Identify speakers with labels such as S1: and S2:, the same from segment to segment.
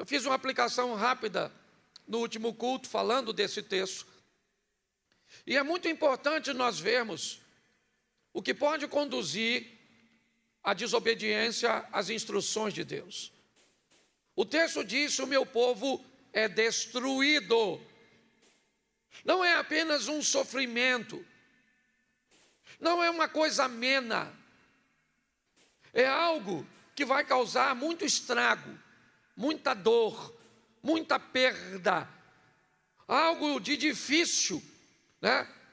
S1: Eu fiz uma aplicação rápida no último culto, falando desse texto. E é muito importante nós vermos o que pode conduzir à desobediência às instruções de Deus. O texto diz: o meu povo é destruído. Não é apenas um sofrimento, não é uma coisa amena, é algo que vai causar muito estrago, muita dor, muita perda, algo de difícil,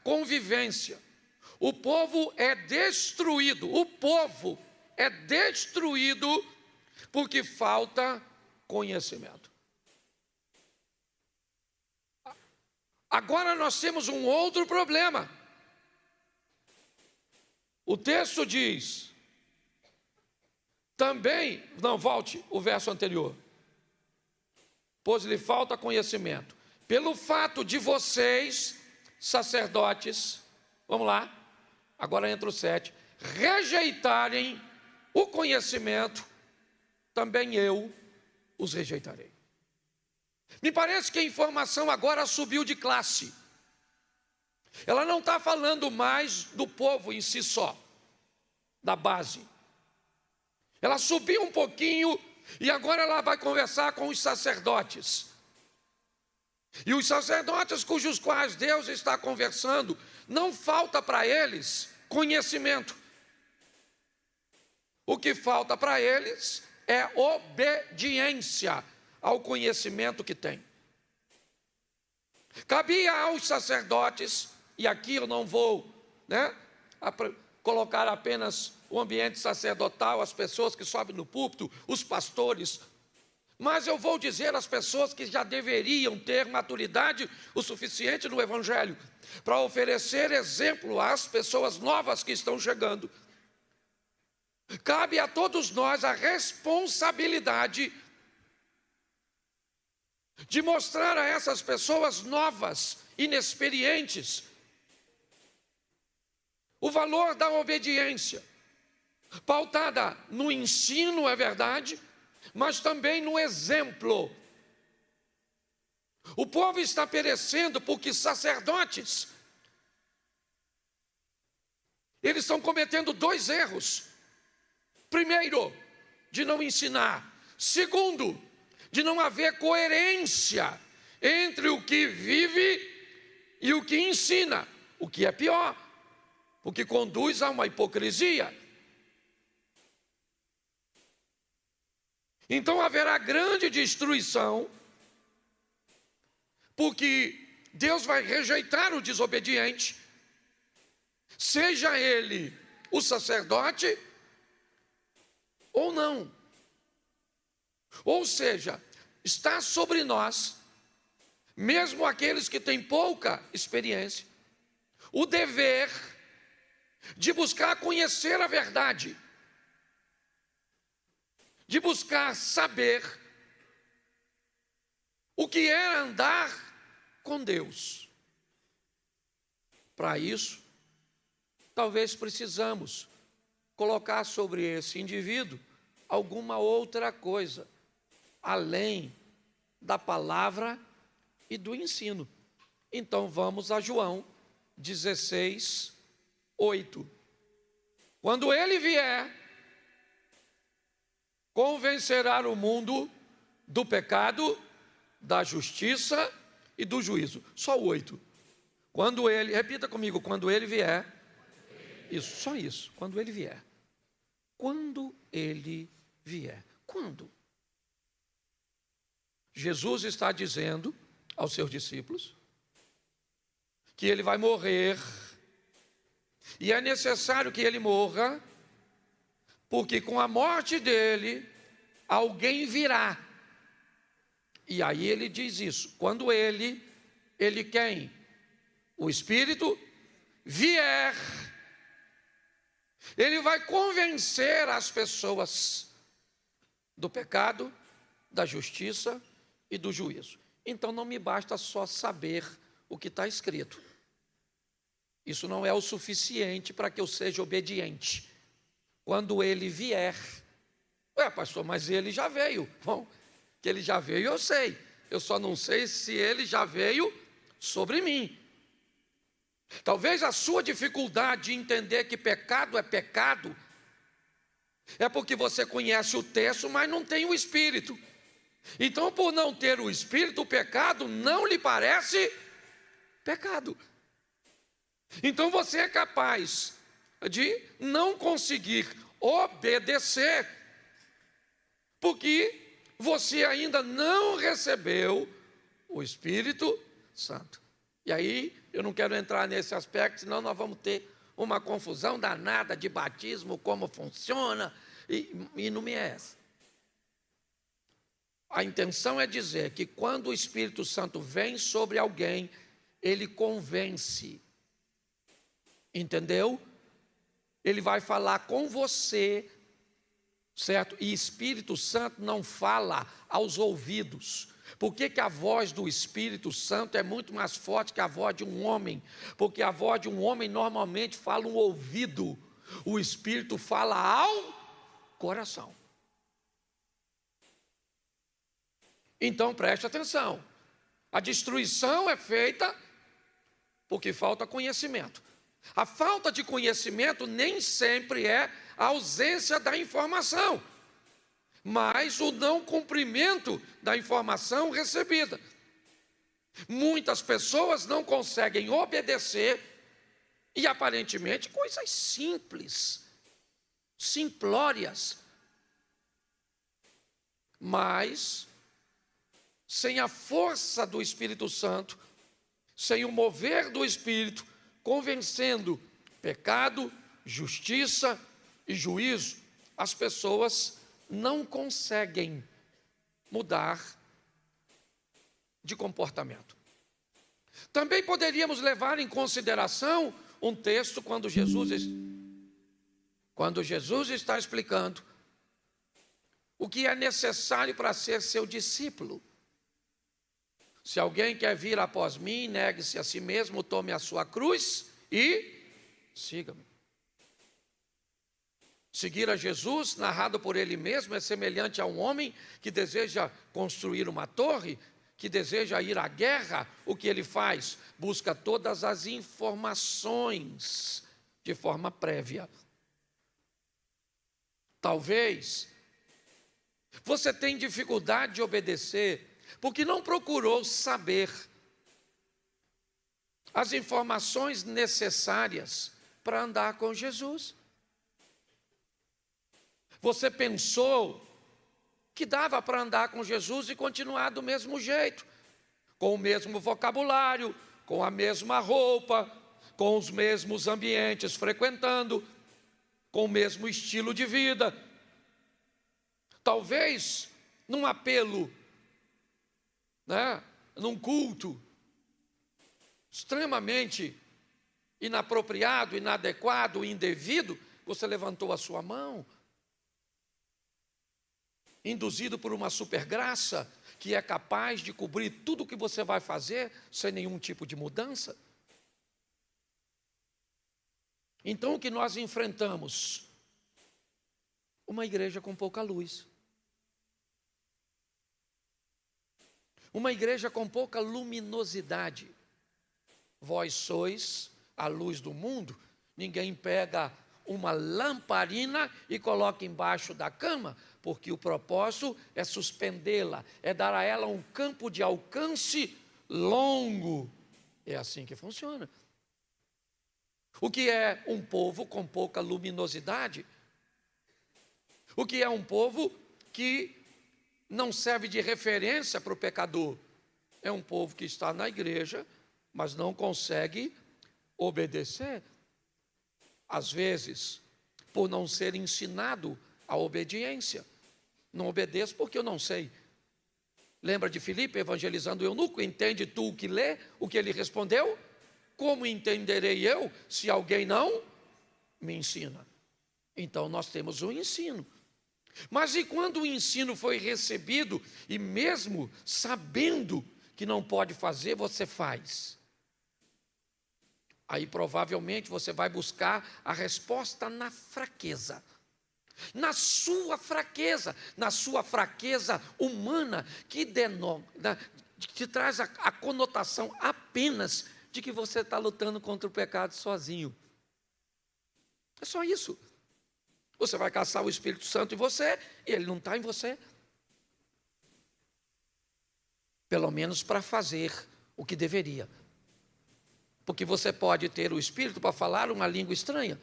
S1: convivência. O povo é destruído, porque falta conhecimento. Agora nós temos um outro problema. O texto diz, também, não, volte o verso anterior. Pois lhe falta conhecimento. Pelo fato de vocês, sacerdotes, vamos lá, agora entra o 7, rejeitarem o conhecimento, também eu os rejeitarei. Me parece que a informação agora subiu de classe. Ela não está falando mais do povo em si só, da base. Ela subiu um pouquinho e agora ela vai conversar com os sacerdotes. E os sacerdotes cujos quais Deus está conversando, não falta para eles conhecimento. O que falta para eles é obediência ao conhecimento que tem. Cabia aos sacerdotes, e aqui eu não vou colocar apenas o ambiente sacerdotal, as pessoas que sobem no púlpito, os pastores, mas eu vou dizer às pessoas que já deveriam ter maturidade o suficiente no Evangelho para oferecer exemplo às pessoas novas que estão chegando. Cabe a todos nós a responsabilidade de mostrar a essas pessoas novas, inexperientes, o valor da obediência, pautada no ensino, é verdade, mas também no exemplo. O povo está perecendo porque sacerdotes, eles estão cometendo 2 erros. Primeiro, de não ensinar. Segundo, de não haver coerência entre o que vive e o que ensina, o que é pior, o que conduz a uma hipocrisia. Então haverá grande destruição, porque Deus vai rejeitar o desobediente, seja ele o sacerdote ou não. Ou seja, está sobre nós, mesmo aqueles que têm pouca experiência, o dever de buscar conhecer a verdade, de buscar saber o que é andar com Deus. Para isso, talvez precisamos colocar sobre esse indivíduo alguma outra coisa, além da palavra e do ensino. Então vamos a João 16, 8. Quando ele vier, convencerá o mundo do pecado, da justiça e do juízo. Só o 8. Quando ele, repita comigo, quando ele vier. Isso, só isso, quando ele vier. Quando ele vier. Quando? Jesus está dizendo aos seus discípulos que ele vai morrer, e é necessário que ele morra, porque com a morte dele, alguém virá. E aí ele diz isso, quando ele quem? O Espírito vier, ele vai convencer as pessoas do pecado, da justiça e do juízo. Então não me basta só saber o que está escrito. Isso não é o suficiente para que eu seja obediente. Quando ele vier, pastor, mas ele já veio. Bom, Que ele já veio, eu sei. Eu só não sei se ele já veio sobre mim. Talvez a sua dificuldade de entender que pecado é porque você conhece o texto, mas não tem o Espírito. Então, por não ter o Espírito, o pecado não lhe parece pecado. Então você é capaz de não conseguir obedecer, porque você ainda não recebeu o Espírito Santo. E aí, eu não quero entrar nesse aspecto, senão nós vamos ter uma confusão danada de batismo, como funciona, e não me é essa. A intenção é dizer que quando o Espírito Santo vem sobre alguém, ele convence. Entendeu? Ele vai falar com você, certo? E Espírito Santo não fala aos ouvidos. Por que a voz do Espírito Santo é muito mais forte que a voz de um homem? Porque a voz de um homem normalmente fala um ouvido. O Espírito fala ao coração. Então preste atenção. A destruição é feita porque falta conhecimento. A falta de conhecimento nem sempre é a ausência da informação, mas o não cumprimento da informação recebida. Muitas pessoas não conseguem obedecer e aparentemente coisas simples, simplórias, mas sem a força do Espírito Santo, sem o mover do Espírito, convencendo pecado, justiça e juízo, as pessoas não conseguem mudar de comportamento. Também poderíamos levar em consideração um texto quando Jesus está explicando o que é necessário para ser seu discípulo. Se alguém quer vir após mim, negue-se a si mesmo, tome a sua cruz e siga-me. Seguir a Jesus, narrado por ele mesmo, é semelhante a um homem que deseja construir uma torre, que deseja ir à guerra. O que ele faz? Busca todas as informações de forma prévia. Talvez você tenha dificuldade de obedecer porque não procurou saber as informações necessárias para andar com Jesus. Você pensou que dava para andar com Jesus e continuar do mesmo jeito, com o mesmo vocabulário, com a mesma roupa, com os mesmos ambientes frequentando, com o mesmo estilo de vida. Talvez num apelo, num culto extremamente inapropriado, inadequado, indevido, você levantou a sua mão, induzido por uma supergraça que é capaz de cobrir tudo o que você vai fazer sem nenhum tipo de mudança. Então o que nós enfrentamos? Uma igreja com pouca luz. Uma igreja com pouca luminosidade. Vós sois a luz do mundo. Ninguém pega uma lamparina e coloca embaixo da cama, porque o propósito é suspendê-la, é dar a ela um campo de alcance longo. É assim que funciona. O que é um povo com pouca luminosidade? O que é um povo que não serve de referência para o pecador? É um povo que está na igreja, mas não consegue obedecer. Às vezes, por não ser ensinado a obediência. Não obedeço porque eu não sei. Lembra de Filipe evangelizando o eunuco? Entende tu o que lê? O que ele respondeu? Como entenderei eu se alguém não me ensina? Então nós temos o ensino. Mas e quando o ensino foi recebido e mesmo sabendo que não pode fazer, você faz? Aí provavelmente você vai buscar a resposta na fraqueza. na sua fraqueza humana, que te traz a conotação apenas de que você está lutando contra o pecado sozinho. É só isso. Você vai caçar o Espírito Santo em você e ele não está em você. Pelo menos para fazer o que deveria. Porque você pode ter o Espírito para falar uma língua estranha.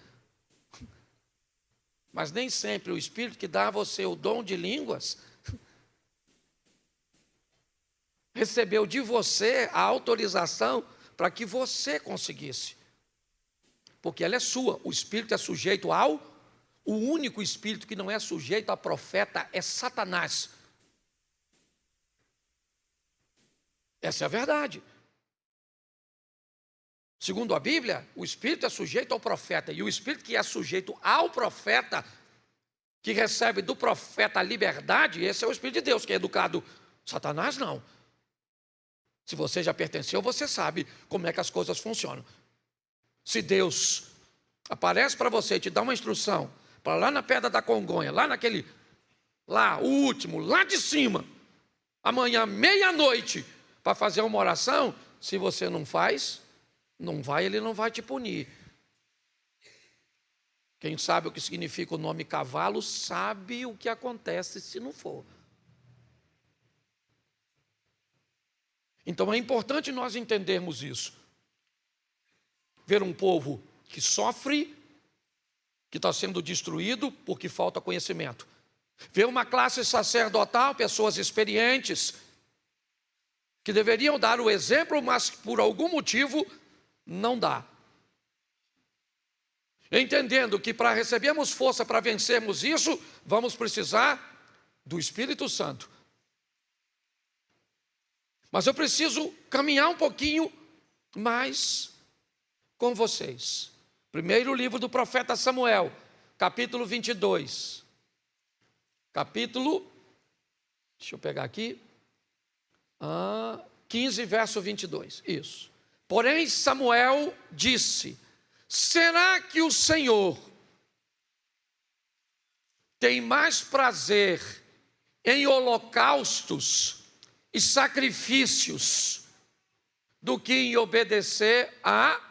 S1: Mas nem sempre o Espírito que dá a você o dom de línguas recebeu de você a autorização para que você conseguisse. Porque ela é sua. O Espírito é sujeito o único Espírito que não é sujeito a profeta é Satanás. Essa é a verdade. Segundo a Bíblia, o Espírito é sujeito ao profeta. E o Espírito que é sujeito ao profeta, que recebe do profeta a liberdade, esse é o Espírito de Deus, que é educado. Satanás não. Se você já pertenceu, você sabe como é que as coisas funcionam. Se Deus aparece para você e te dá uma instrução, para lá na Pedra da Congonha, lá, o último, lá de cima, amanhã, meia-noite, para fazer uma oração, se você não faz, ele não vai te punir. Quem sabe o que significa o nome cavalo, sabe o que acontece se não for. Então é importante nós entendermos isso. Ver um povo que sofre, que está sendo destruído porque falta conhecimento. Ver uma classe sacerdotal, pessoas experientes, que deveriam dar o exemplo, mas por algum motivo não dá. Entendendo que para recebermos força para vencermos isso, vamos precisar do Espírito Santo. Mas eu preciso caminhar um pouquinho mais com vocês. Primeiro livro do profeta Samuel, capítulo 22. Deixa eu pegar aqui. 15, verso 22. Isso. Porém, Samuel disse: será que o Senhor tem mais prazer em holocaustos e sacrifícios do que em obedecer a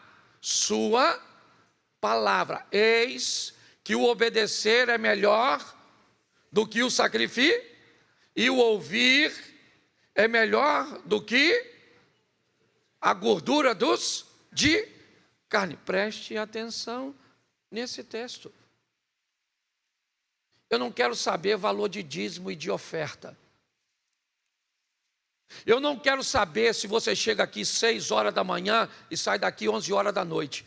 S1: sua palavra? Eis que o obedecer é melhor do que o sacrifício, e o ouvir é melhor do que a gordura de carne. Preste atenção nesse texto. Eu não quero saber valor de dízimo e de oferta. Eu não quero saber se você chega aqui 6 horas da manhã e sai daqui 11 horas da noite.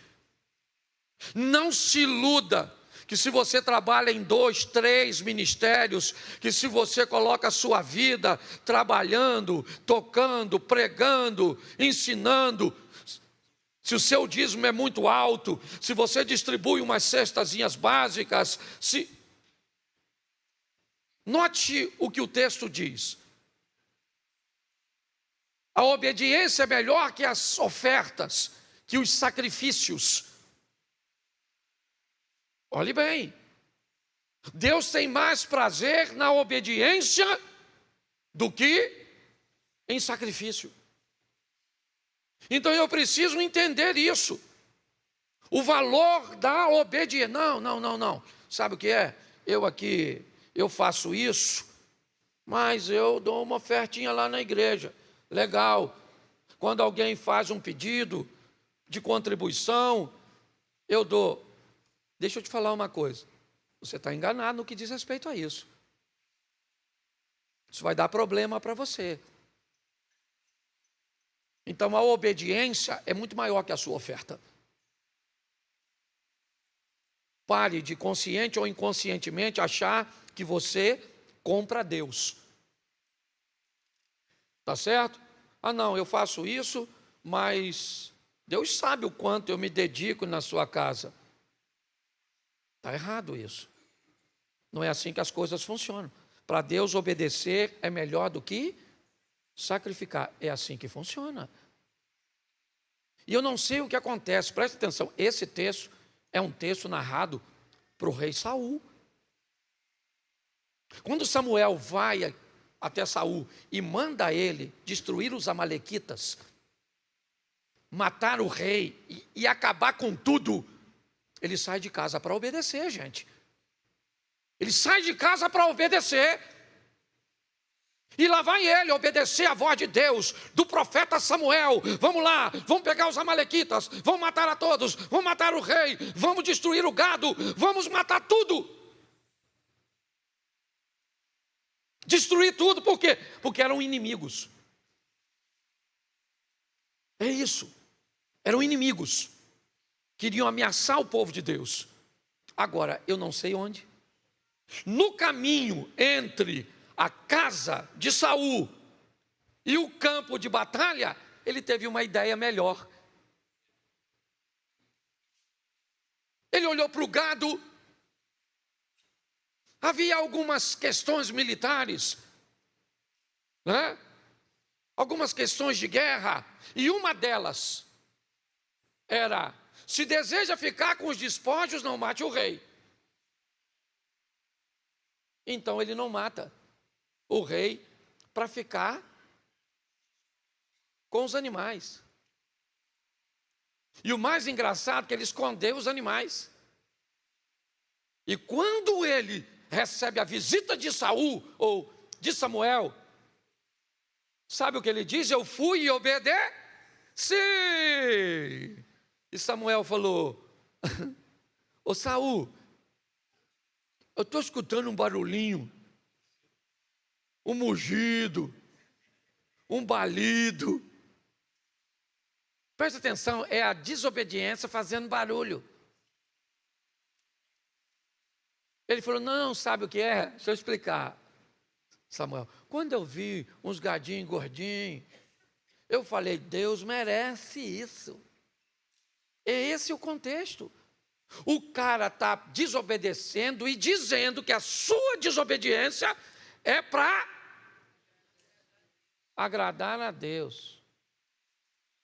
S1: Não se iluda que se você trabalha em 2, 3 ministérios, que se você coloca a sua vida trabalhando, tocando, pregando, ensinando, se o seu dízimo é muito alto, se você distribui umas cestazinhas básicas, Note o que o texto diz. A obediência é melhor que as ofertas, que os sacrifícios. Olhe bem, Deus tem mais prazer na obediência do que em sacrifício. Então eu preciso entender isso. O valor da obediência. Não. Sabe o que é? Eu faço isso, mas eu dou uma ofertinha lá na igreja. Legal. Quando alguém faz um pedido de contribuição, eu dou. Deixa eu te falar uma coisa. Você está enganado no que diz respeito a isso. Isso vai dar problema para você. Então a obediência é muito maior que a sua oferta. Pare de, consciente ou inconscientemente, achar que você compra Deus. Tá certo? Não, eu faço isso, mas Deus sabe o quanto eu me dedico na sua casa. Está errado isso. Não é assim que as coisas funcionam. Para Deus, obedecer é melhor do que sacrificar. É assim que funciona. E eu não sei o que acontece. Preste atenção. Esse texto é um texto narrado para o rei Saul. Quando Samuel vai até Saul e manda ele destruir os amalequitas, matar o rei e acabar com tudo, ele sai de casa para obedecer, gente. Ele sai de casa para obedecer. E lá vai ele obedecer a voz de Deus, do profeta Samuel. Vamos lá, vamos pegar os amalequitas, vamos matar a todos, vamos matar o rei, vamos destruir o gado, vamos matar tudo. Destruir tudo, por quê? Porque eram inimigos. É isso, eram inimigos. Queriam ameaçar o povo de Deus. Agora, eu não sei onde. No caminho entre a casa de Saul e o campo de batalha, ele teve uma ideia melhor. Ele olhou para o gado. Havia algumas questões militares, né? Algumas questões de guerra, e uma delas era: se deseja ficar com os despojos, não mate o rei. Então ele não mata o rei para ficar com os animais. E o mais engraçado é que ele escondeu os animais. E quando ele recebe a visita de Saul, ou de Samuel, sabe o que ele diz? Eu fui e obedeci. E Samuel falou: ô Saul, eu estou escutando um barulhinho, um mugido, um balido. Presta atenção, é a desobediência fazendo barulho. Ele falou: não, sabe o que é? Deixa eu explicar, Samuel. Quando eu vi uns gadinhos gordinhos, eu falei: Deus merece isso. É esse o contexto. O cara está desobedecendo e dizendo que a sua desobediência é para agradar a Deus.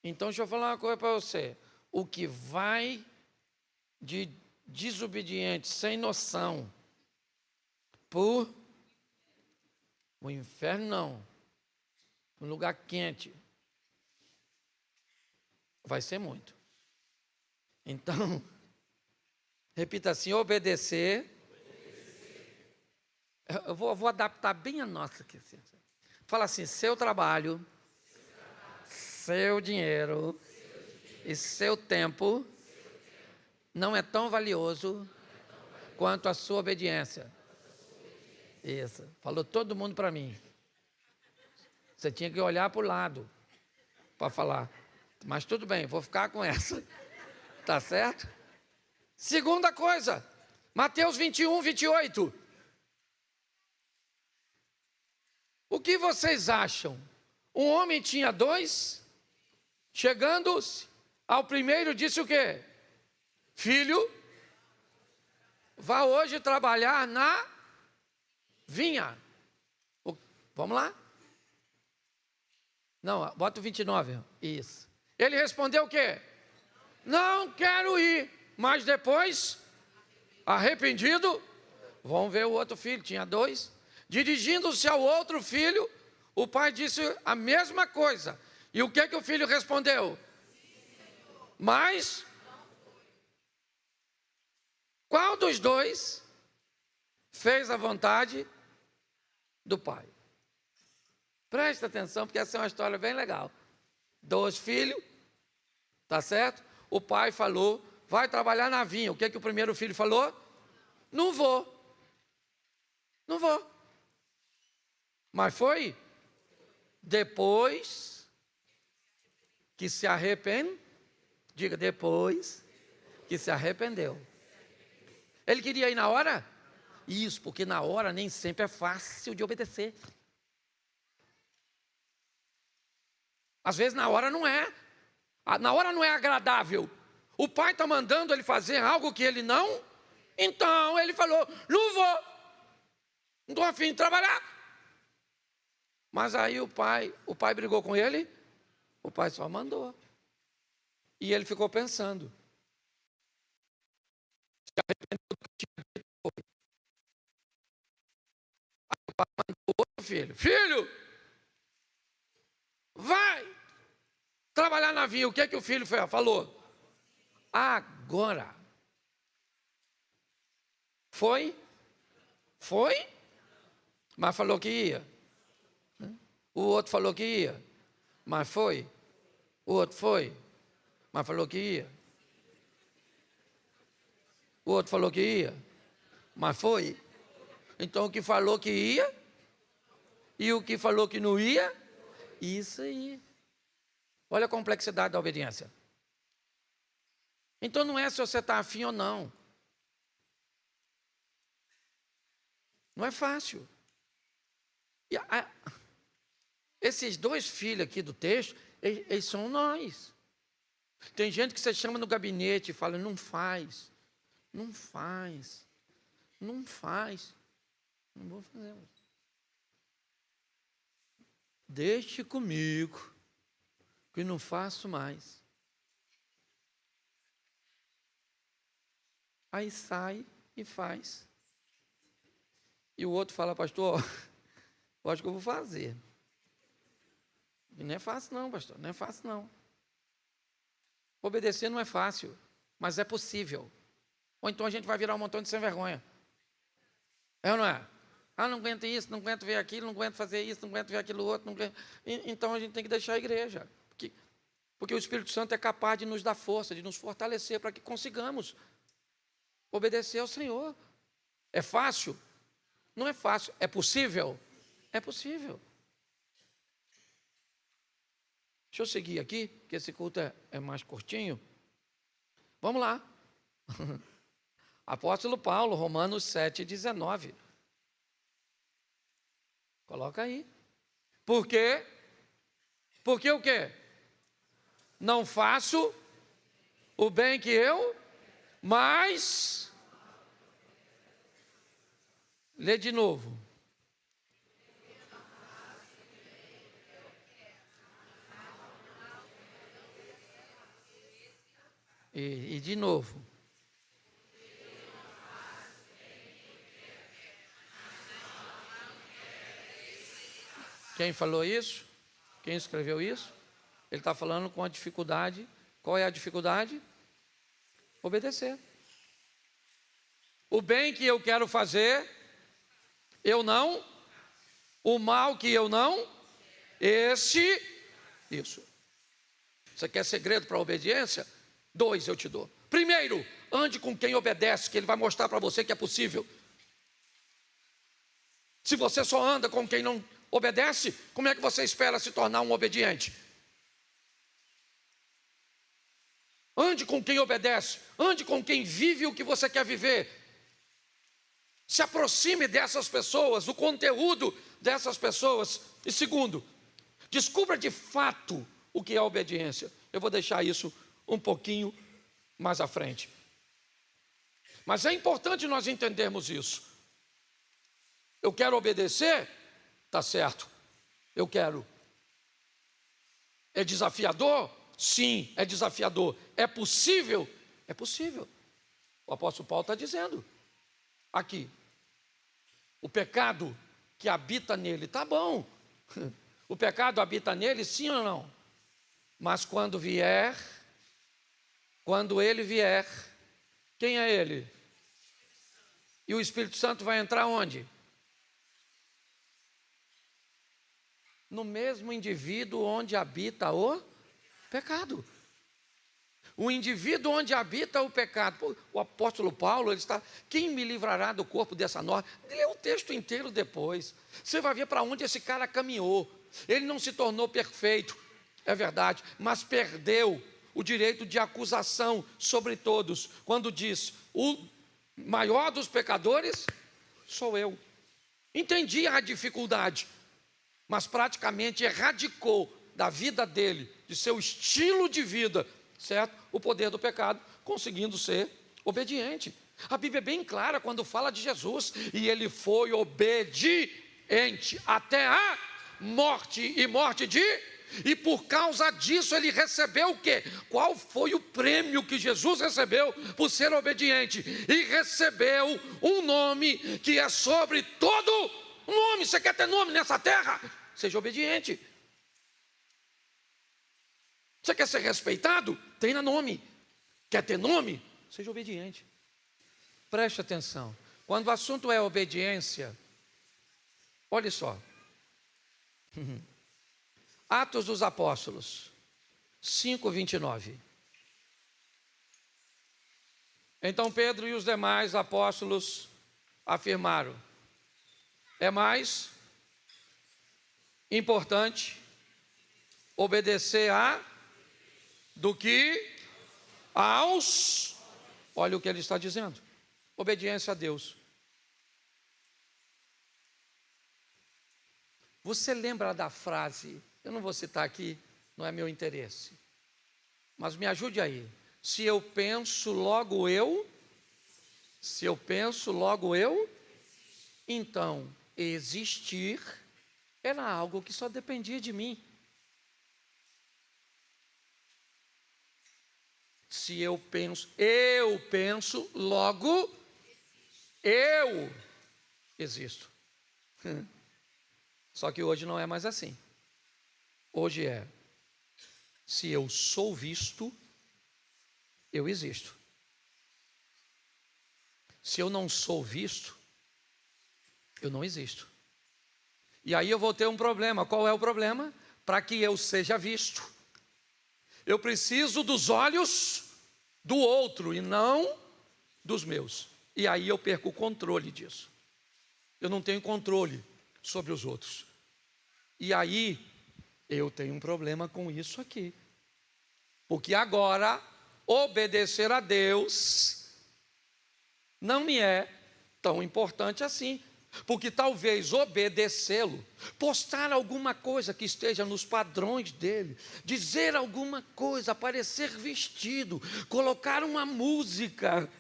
S1: Então, deixa eu falar uma coisa para você. O que vai de desobediente, sem noção, por o inferno, não, um lugar quente, vai ser muito. Então, repita assim: obedecer. Eu vou adaptar bem a nossa aqui. Fala assim: seu trabalho, seu dinheiro e seu tempo não é tão valioso quanto a sua obediência. Isso, falou todo mundo para mim. Você tinha que olhar para o lado para falar. Mas tudo bem, vou ficar com essa. Tá certo? Segunda coisa, Mateus 21, 28. O que vocês acham? Um homem tinha dois, chegando-se ao primeiro disse o quê? Filho, vá hoje trabalhar na vinha. Vamos lá? Não, bota o 29. Isso. Ele respondeu o quê? Não quero ir. Mas depois, arrependido, vamos ver o outro filho, tinha dois. Dirigindo-se ao outro filho, o pai disse a mesma coisa. E o que o filho respondeu? Mas qual dos dois fez a vontade do pai? Presta atenção, porque essa é uma história bem legal. Dois filhos, tá certo? O pai falou: vai trabalhar na vinha. O que o primeiro filho falou? Não vou. Não vou. Mas foi depois que se arrependeu. Diga, depois que se arrependeu. Ele queria ir na hora? Isso, porque na hora nem sempre é fácil de obedecer. Às vezes na hora não é. Na hora não é agradável. O pai está mandando ele fazer algo que ele não. Então ele falou: não vou. Não estou afim de trabalhar. Mas aí o pai brigou com ele. O pai só mandou. E ele ficou pensando. Se arrependeu do que tinha dito. filho: filho, vai trabalhar na vinha. O que é que o filho falou? Agora. Foi? Mas falou que ia. O outro falou que ia, mas foi. O outro foi, mas falou que ia. O outro falou que ia, mas foi. Então o que falou que ia e o que falou que não ia, isso aí. Olha a complexidade da obediência. Então não é se você está afim ou não. Não é fácil. E esses dois filhos aqui do texto, eles são nós. Tem gente que você chama no gabinete e fala: não faz. Não vou fazer. Deixe comigo, que não faço mais. Aí sai e faz. E o outro fala: pastor, eu acho que eu vou fazer. E não é fácil não, pastor, não é fácil não. Obedecer não é fácil, mas é possível. Ou então a gente vai virar um montão de sem vergonha. É ou não é? Não aguento isso, não aguento ver aquilo, não aguento fazer isso, não aguento ver aquilo outro. Não aguento... Então a gente tem que deixar a igreja. Porque o Espírito Santo é capaz de nos dar força, de nos fortalecer para que consigamos obedecer ao Senhor. É fácil? Não é fácil. É possível? É possível. Deixa eu seguir aqui, que esse culto é mais curtinho. Vamos lá. Apóstolo Paulo, Romanos 7,19. Coloca aí. Por quê? Porque o quê? Não faço o bem que eu, mas... Lê de novo. E de novo. Quem falou isso? Quem escreveu isso? Ele está falando com a dificuldade. Qual é a dificuldade? Obedecer. O bem que eu quero fazer, eu não. O mal que eu não, isso. Você quer segredo para a obediência? 2 eu te dou. Primeiro, ande com quem obedece, que ele vai mostrar para você que é possível. Se você só anda com quem não obedece, como é que você espera se tornar um obediente? Ande com quem obedece, ande com quem vive o que você quer viver. Se aproxime dessas pessoas, do conteúdo dessas pessoas. E segundo, descubra de fato o que é obediência. Eu vou deixar isso um pouquinho mais à frente. Mas é importante nós entendermos isso. Eu quero obedecer, tá certo. Eu quero. É desafiador? Sim, é desafiador. É possível? É possível. O apóstolo Paulo está dizendo aqui: o pecado que habita nele, tá bom. O pecado habita nele, sim ou não? Mas quando ele vier, quem é ele? E o Espírito Santo vai entrar onde? No mesmo indivíduo onde habita o pecado. O indivíduo onde habita o pecado. O apóstolo Paulo, ele está: quem me livrará do corpo dessa norma? Lê o texto inteiro depois. Você vai ver para onde esse cara caminhou. Ele não se tornou perfeito, é verdade, mas perdeu o direito de acusação sobre todos, quando diz: o maior dos pecadores sou eu. Entendi a dificuldade, mas praticamente erradicou da vida dele, de seu estilo de vida, certo? O poder do pecado, conseguindo ser obediente. A Bíblia é bem clara quando fala de Jesus: e ele foi obediente até a morte, e morte de... E por causa disso ele recebeu o quê? Qual foi o prêmio que Jesus recebeu por ser obediente? E recebeu um nome que é sobre todo Nome, você quer ter nome nessa terra? Seja obediente. Você quer ser respeitado? Tenha nome. Quer ter nome? Seja obediente. Preste atenção. Quando o assunto é obediência, olhe só. Atos dos Apóstolos 5:29. Então Pedro e os demais apóstolos afirmaram: é mais importante obedecer do que aos. Olha o que ele está dizendo: obediência a Deus. Você lembra da frase, eu não vou citar aqui, não é meu interesse, mas me ajude aí. Se eu penso, logo eu. Se eu penso, logo eu. Então, existir era algo que só dependia de mim. Se eu penso, logo eu existo. Só que hoje não é mais assim. Hoje é: se eu sou visto, eu existo. Se eu não sou visto, eu não existo. E aí eu vou ter um problema. Qual é o problema? Para que eu seja visto, eu preciso dos olhos do outro e não dos meus. E aí eu perco o controle disso. Eu não tenho controle sobre os outros. E aí eu tenho um problema com isso aqui. Porque agora obedecer a Deus não me é tão importante assim. Porque talvez obedecê-lo, postar alguma coisa que esteja nos padrões dele, dizer alguma coisa, aparecer vestido, colocar uma música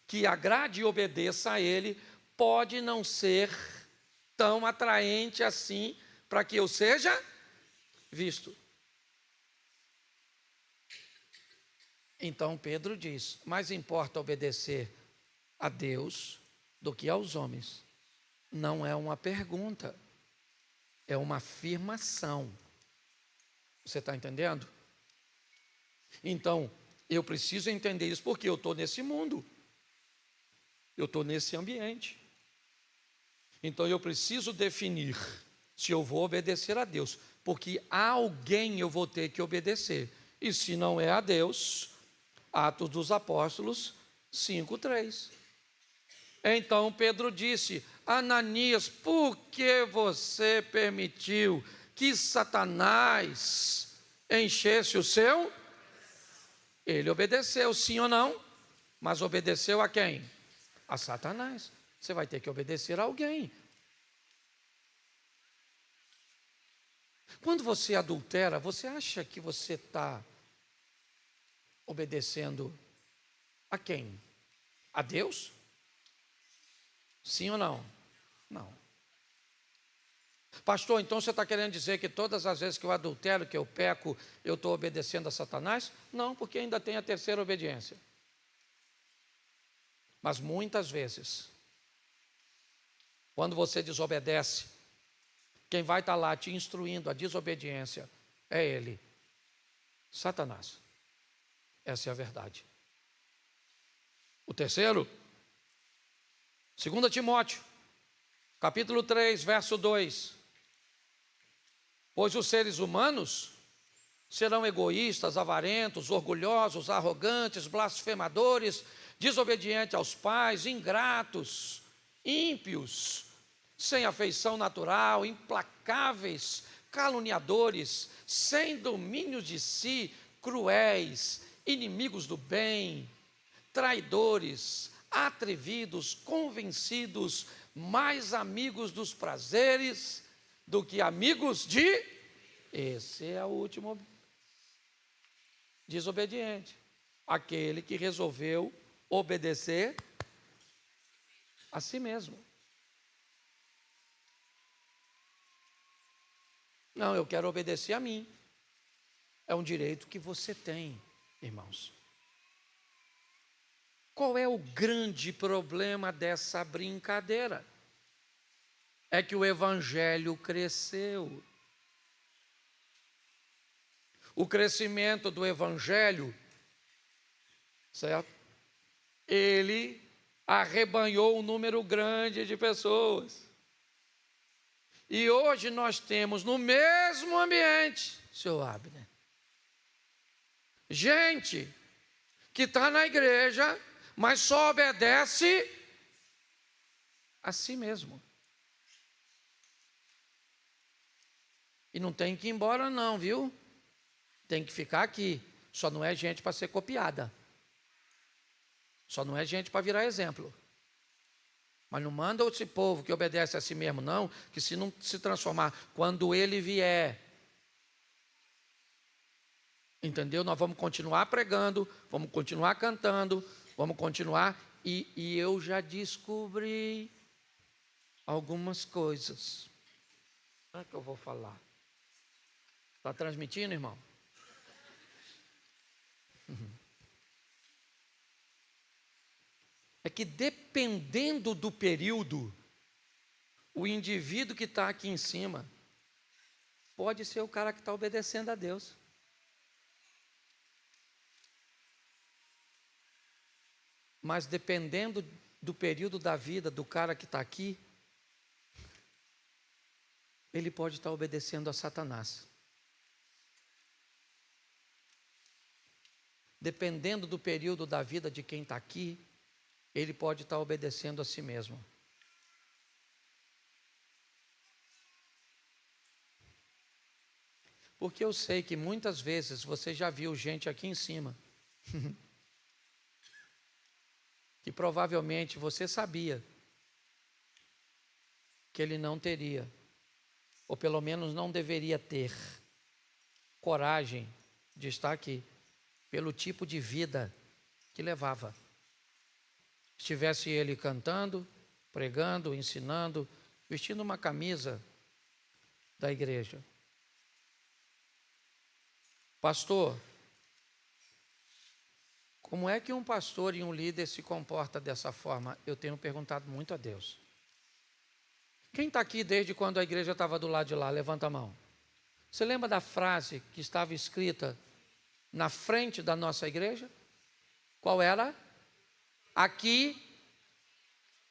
S1: que agrade e obedeça a ele, pode não ser tão atraente assim para que eu seja visto. Então Pedro diz: mais importa obedecer a Deus do que aos homens. Não é uma pergunta, é uma afirmação. Você está entendendo? Então, eu preciso entender isso porque eu estou nesse mundo, eu estou nesse ambiente. Então, eu preciso definir se eu vou obedecer a Deus, porque a alguém eu vou ter que obedecer. E se não é a Deus, Atos dos Apóstolos 5:3. Então Pedro disse: Ananias, por que você permitiu que Satanás enchesse o seu? Ele obedeceu, sim ou não? Mas obedeceu a quem? A Satanás. Você vai ter que obedecer a alguém. Quando você adultera, você acha que você está obedecendo a quem? A Deus? Sim ou não? Não. Pastor, então você está querendo dizer que todas as vezes que eu adultero, que eu peco, eu estou obedecendo a Satanás? Não, porque ainda tem a terceira obediência. Mas muitas vezes, quando você desobedece, quem vai estar lá te instruindo a desobediência é ele, Satanás. Essa é a verdade. O terceiro, 2 Timóteo, capítulo 3, verso 2. Pois os seres humanos serão egoístas, avarentos, orgulhosos, arrogantes, blasfemadores, desobedientes aos pais, ingratos, ímpios, sem afeição natural, implacáveis, caluniadores, sem domínio de si, cruéis, inimigos do bem, traidores, atrevidos, convencidos, mais amigos dos prazeres do que amigos de... Esse é o último desobediente, aquele que resolveu obedecer a si mesmo. Não, eu quero obedecer a mim. É um direito que você tem, irmãos. Qual é o grande problema dessa brincadeira? é que o evangelho cresceu. O crescimento do evangelho, certo? Ele arrebanhou um número grande de pessoas. E hoje nós temos no mesmo ambiente, seu Abner, gente que está na igreja, mas só obedece a si mesmo. E não tem que ir embora não, viu? Tem que ficar aqui. Só não é gente para ser copiada. Só não é gente para virar exemplo. Mas não manda esse povo que obedece a si mesmo, não, que se não se transformar, quando ele vier, entendeu? Nós vamos continuar pregando, vamos continuar cantando, vamos continuar, e eu já descobri algumas coisas. Como é que eu vou falar? Está transmitindo, irmão? É que dependendo do período, o indivíduo que está aqui em cima pode ser o cara que está obedecendo a Deus. Mas dependendo do período da vida do cara que está aqui, ele pode estar obedecendo a Satanás. Dependendo do período da vida de quem está aqui, ele pode estar obedecendo a si mesmo. Porque eu sei que muitas vezes você já viu gente aqui em cima que provavelmente você sabia que ele não teria, ou pelo menos não deveria ter, coragem de estar aqui, pelo tipo de vida que levava. Estivesse ele cantando, pregando, ensinando, vestindo uma camisa da igreja. Pastor, como é que um pastor e um líder se comporta dessa forma? Eu tenho perguntado muito a Deus. Quem está aqui desde quando a igreja estava do lado de lá? Levanta a mão. Você lembra da frase que estava escrita na frente da nossa igreja? Qual era? Aqui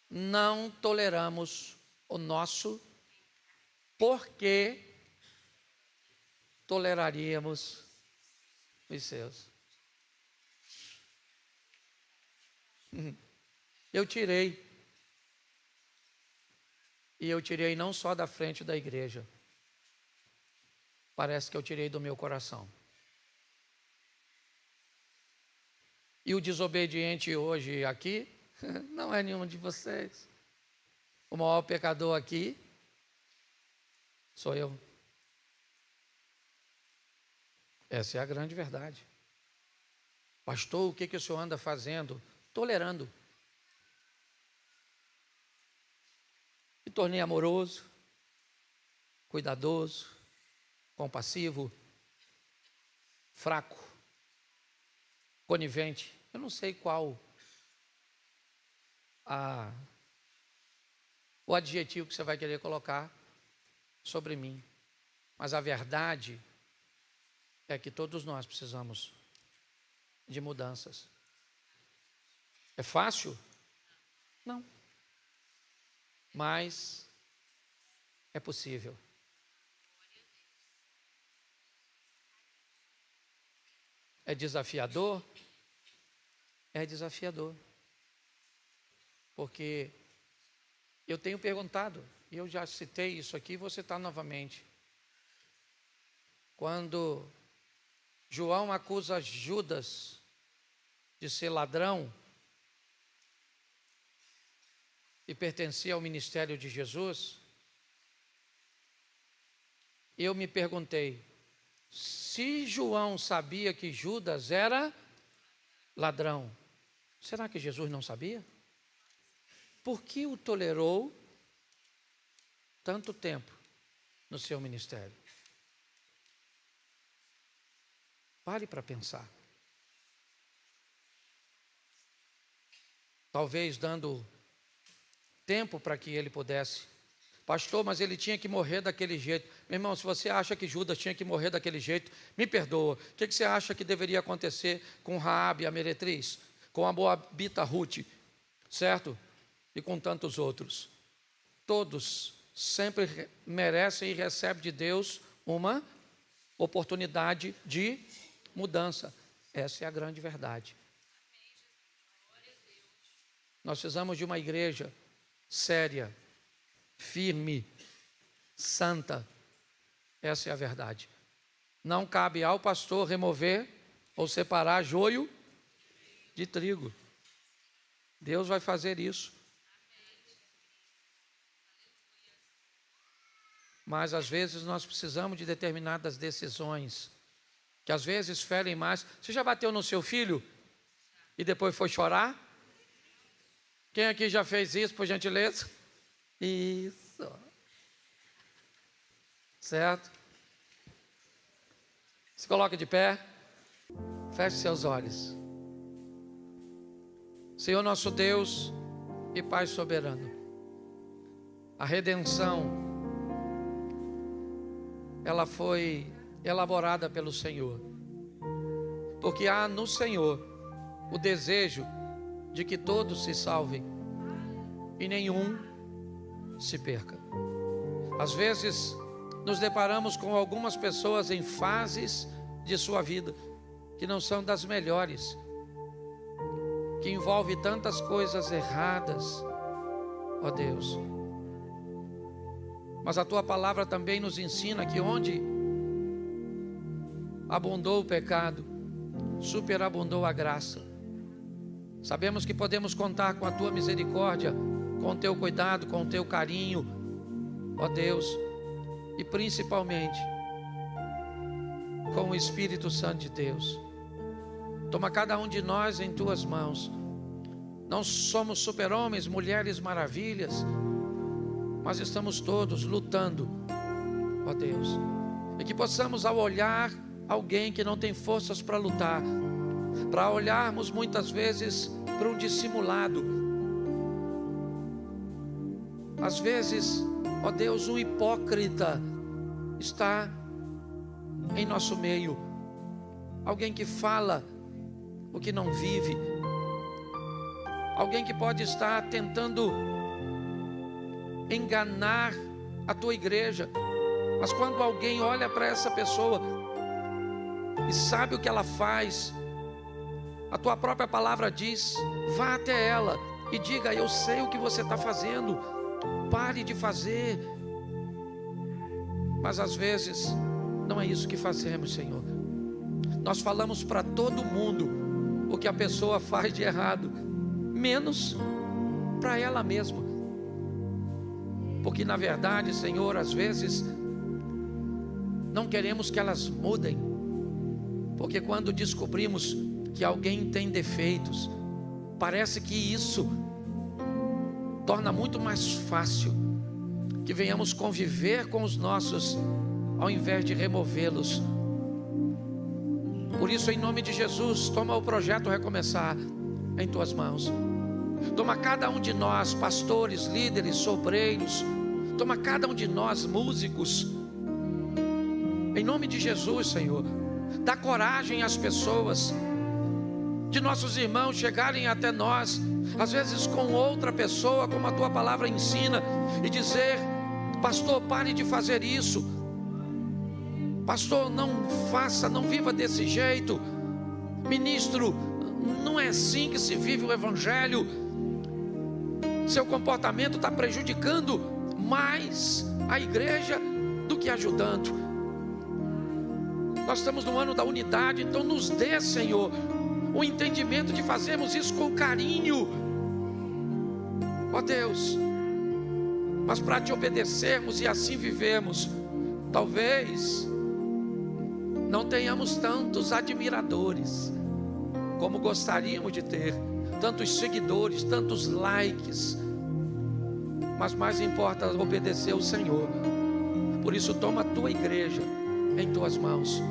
S1: não toleramos o nosso, porque toleraríamos os seus. Eu tirei. E eu tirei não só da frente da igreja. Parece que eu tirei do meu coração. E o desobediente hoje aqui não é nenhum de vocês. O maior pecador aqui sou eu. Essa é a grande verdade. Pastor, o que o senhor anda fazendo? Tolerando. Me tornei amoroso, cuidadoso, compassivo, fraco, conivente. Eu não sei qual o adjetivo que você vai querer colocar sobre mim. Mas a verdade é que todos nós precisamos de mudanças. É fácil? Não. Mas é possível. É desafiador? É desafiador. Porque eu tenho perguntado, e eu já citei isso aqui, vou citar novamente. Quando João acusa Judas de ser ladrão e pertencia ao ministério de Jesus, eu me perguntei, se João sabia que Judas era ladrão, será que Jesus não sabia? Por que o tolerou tanto tempo no seu ministério? Pare para pensar. Talvez dando tempo para que ele pudesse Pastor, mas ele tinha que morrer daquele jeito. Meu irmão, se você acha que Judas tinha que morrer daquele jeito, me perdoa. O que você acha que deveria acontecer com Raabe, a meretriz? Com a moabita Ruth, certo? E com tantos outros. Todos sempre merecem e recebem de Deus uma oportunidade de mudança. Essa é a grande verdade. Nós precisamos de uma igreja séria, firme, santa. Essa é a verdade. Não cabe ao pastor remover ou separar joio de trigo. Deus vai fazer isso. Mas às vezes nós precisamos de determinadas decisões, que às vezes ferem mais. Você já bateu no seu filho e depois foi chorar? Quem aqui já fez isso, por gentileza? Isso. Certo? Se coloque de pé. Feche seus olhos. Senhor nosso Deus e Pai soberano, a redenção, ela foi elaborada pelo Senhor, porque há no Senhor o desejo de que todos se salvem e nenhum se perca. Às vezes nos deparamos com algumas pessoas em fases de sua vida que não são das melhores, que envolve tantas coisas erradas, ó Deus. Mas a Tua palavra também nos ensina que onde abundou o pecado, superabundou a graça. Sabemos que podemos contar com a Tua misericórdia, com o Teu cuidado, com o Teu carinho, ó Deus, e principalmente com o Espírito Santo de Deus. Toma cada um de nós em Tuas mãos. Não somos super-homens, mulheres maravilhas, mas estamos todos lutando, ó Deus. E que possamos, ao olhar alguém que não tem forças para lutar, para olharmos muitas vezes para um dissimulado. Às vezes, ó Deus, um hipócrita está em nosso meio. Alguém que fala o que não vive. Alguém que pode estar tentando enganar a tua igreja. Mas quando alguém olha para essa pessoa e sabe o que ela faz, a tua própria palavra diz: vá até ela e diga: eu sei o que você está fazendo, pare de fazer. Mas às vezes não é isso que fazemos, Senhor. Nós falamos para todo mundo o que a pessoa faz de errado, menos para ela mesma. Porque na verdade, Senhor, às vezes não queremos que elas mudem, porque quando descobrimos que alguém tem defeitos, parece que isso torna muito mais fácil que venhamos conviver com os nossos, ao invés de removê-los. Por isso, em nome de Jesus, toma o projeto Recomeçar em Tuas mãos. Toma cada um de nós, pastores, líderes, sobreiros. Toma cada um de nós, músicos. Em nome de Jesus, Senhor, dá coragem às pessoas, de nossos irmãos chegarem até nós, às vezes com outra pessoa, como a Tua palavra ensina, e dizer: pastor, pare de fazer isso. Pastor, não faça, não viva desse jeito. Ministro, não é assim que se vive o Evangelho. Seu comportamento está prejudicando mais a igreja do que ajudando. Nós estamos no ano da unidade, então nos dê, Senhor, o entendimento de fazermos isso com carinho, ó Deus. Mas para Te obedecermos e assim vivermos, talvez não tenhamos tantos admiradores como gostaríamos de ter, tantos seguidores, tantos likes, mas mais importa obedecer ao Senhor. Por isso, toma a Tua igreja em Tuas mãos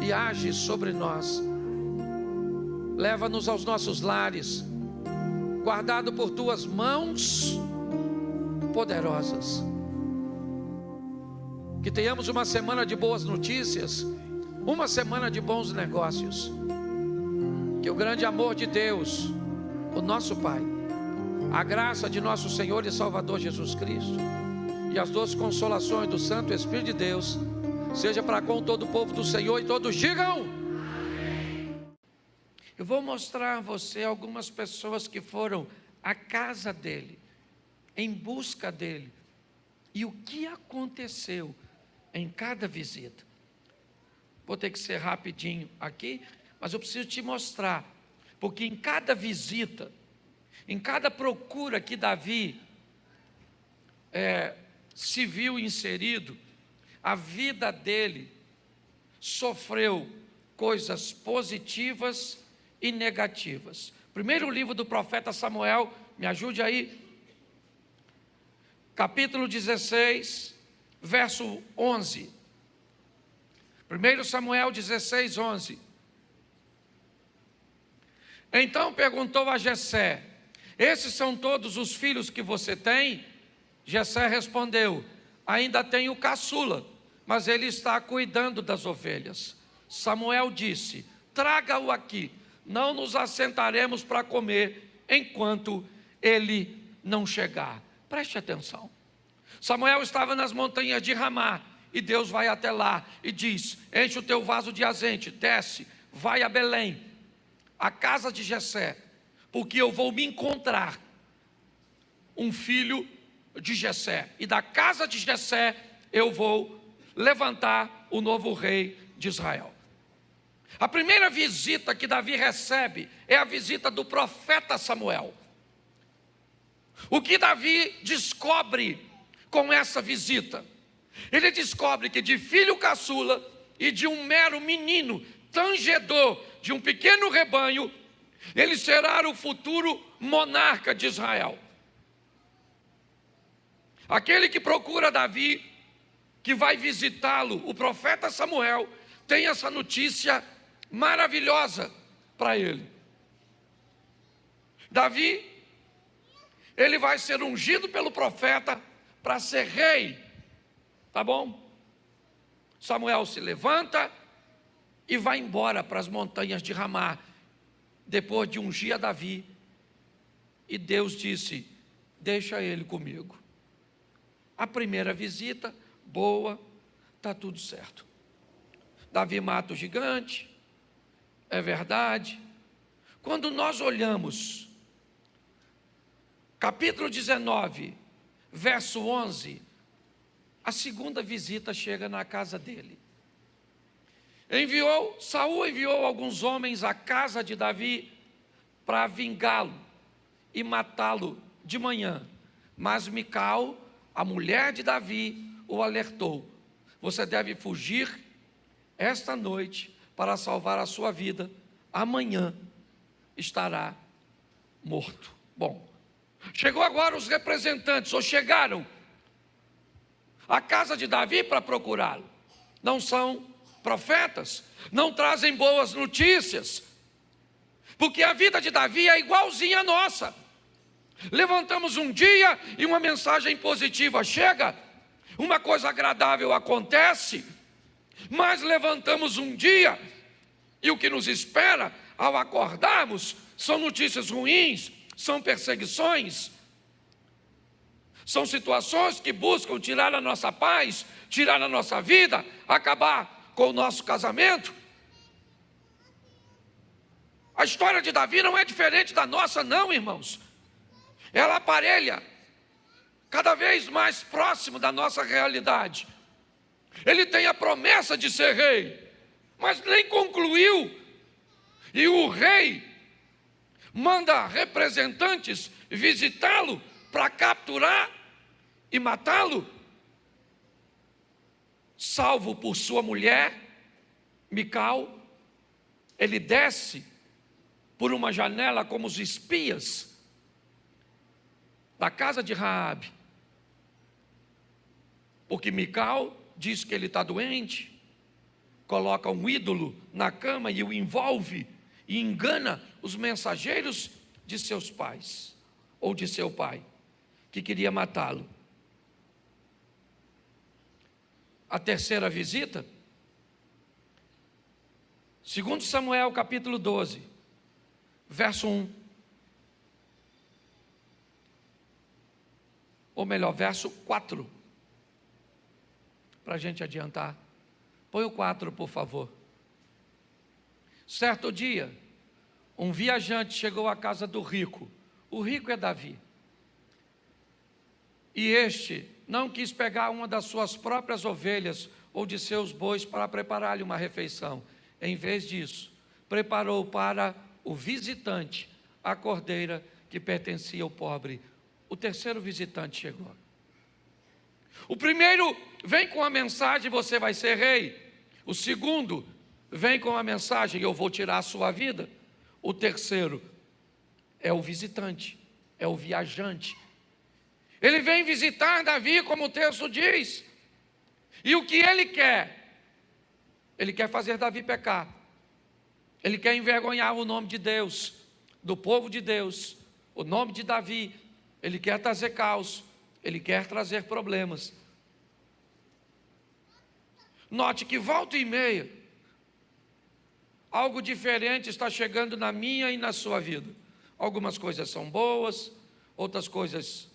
S1: e age sobre nós. Leva-nos aos nossos lares, guardado por Tuas mãos, poderosas. Que tenhamos uma semana de boas notícias, uma semana de bons negócios. Que o grande amor de Deus, o nosso Pai, a graça de nosso Senhor e Salvador Jesus Cristo e as doces consolações do Santo Espírito de Deus seja para com todo o povo do Senhor, e todos digam amém. Eu vou mostrar a você algumas pessoas que foram à casa dele, em busca dele, e o que aconteceu em cada visita. Vou ter que ser rapidinho aqui, mas eu preciso te mostrar, porque em cada visita, em cada procura que Davi se viu inserido, a vida dele sofreu coisas positivas e negativas. Primeiro livro do profeta Samuel, me ajude aí, capítulo 16, verso 11. 1 Samuel 16, 11. Então perguntou a Jessé: esses são todos os filhos que você tem? Jessé respondeu: ainda tenho caçula, mas ele está cuidando das ovelhas. Samuel disse: traga-o aqui, não nos assentaremos para comer enquanto ele não chegar. Preste atenção. Samuel estava nas montanhas de Ramá, e Deus vai até lá e diz: enche o teu vaso de azeite, desce, vai a Belém, a casa de Jessé, porque eu vou me encontrar um filho de Jessé, e da casa de Jessé eu vou levantar o novo rei de Israel. A primeira visita que Davi recebe é a visita do profeta Samuel. O que Davi descobre com essa visita? Ele descobre que de filho caçula e de um mero menino, tangedor de um pequeno rebanho, ele será o futuro monarca de Israel. Aquele que procura Davi, que vai visitá-lo, o profeta Samuel, tem essa notícia maravilhosa para ele. Davi, ele vai ser ungido pelo profeta para ser rei, tá bom? Samuel se levanta e vai embora para as montanhas de Ramá, depois de ungir a Davi, e Deus disse: deixa ele comigo. A primeira visita, boa, está tudo certo. Davi mata o gigante, é verdade. Quando nós olhamos, capítulo 19, verso 11, a segunda visita chega na casa dele. Saul enviou alguns homens à casa de Davi para vingá-lo e matá-lo de manhã. Mas Mical, a mulher de Davi, o alertou: você deve fugir esta noite para salvar a sua vida, amanhã estará morto. Bom, chegou agora os representantes, ou chegaram à casa de Davi para procurá-lo. Não são profetas, não trazem boas notícias, porque a vida de Davi é igualzinha à nossa. Levantamos um dia e uma mensagem positiva chega, uma coisa agradável acontece, mas levantamos um dia e o que nos espera ao acordarmos são notícias ruins, são perseguições, são situações que buscam tirar a nossa paz, tirar a nossa vida, acabar com o nosso casamento. A história de Davi não é diferente da nossa, não, irmãos. Ela aparelha cada vez mais próximo da nossa realidade. Ele tem a promessa de ser rei, mas nem concluiu. E o rei manda representantes visitá-lo para capturar e matá-lo, salvo por sua mulher, Mical. Ele desce por uma janela como os espias da casa de Raabe, porque Mical diz que ele está doente, coloca um ídolo na cama e o envolve e engana os mensageiros de seus pais, ou de seu pai, que queria matá-lo. a terceira visita? 2 Samuel capítulo 12, verso 1. Ou melhor, verso 4. Para a gente adiantar. Põe o 4, por favor. Certo dia, um viajante chegou à casa do rico. O rico é Davi. E este não quis pegar uma das suas próprias ovelhas ou de seus bois para preparar-lhe uma refeição. Em vez disso, preparou para o visitante a cordeira que pertencia ao pobre. O terceiro visitante chegou. O primeiro vem com a mensagem: você vai ser rei. O segundo vem com a mensagem: eu vou tirar a sua vida. O terceiro é o visitante, é o viajante. Ele vem visitar Davi, como o texto diz. E o que ele quer? Ele quer fazer Davi pecar. Ele quer envergonhar o nome de Deus, do povo de Deus, o nome de Davi. Ele quer trazer caos, ele quer trazer problemas. Note que volta e meia, algo diferente está chegando na minha e na sua vida. Algumas coisas são boas, outras coisas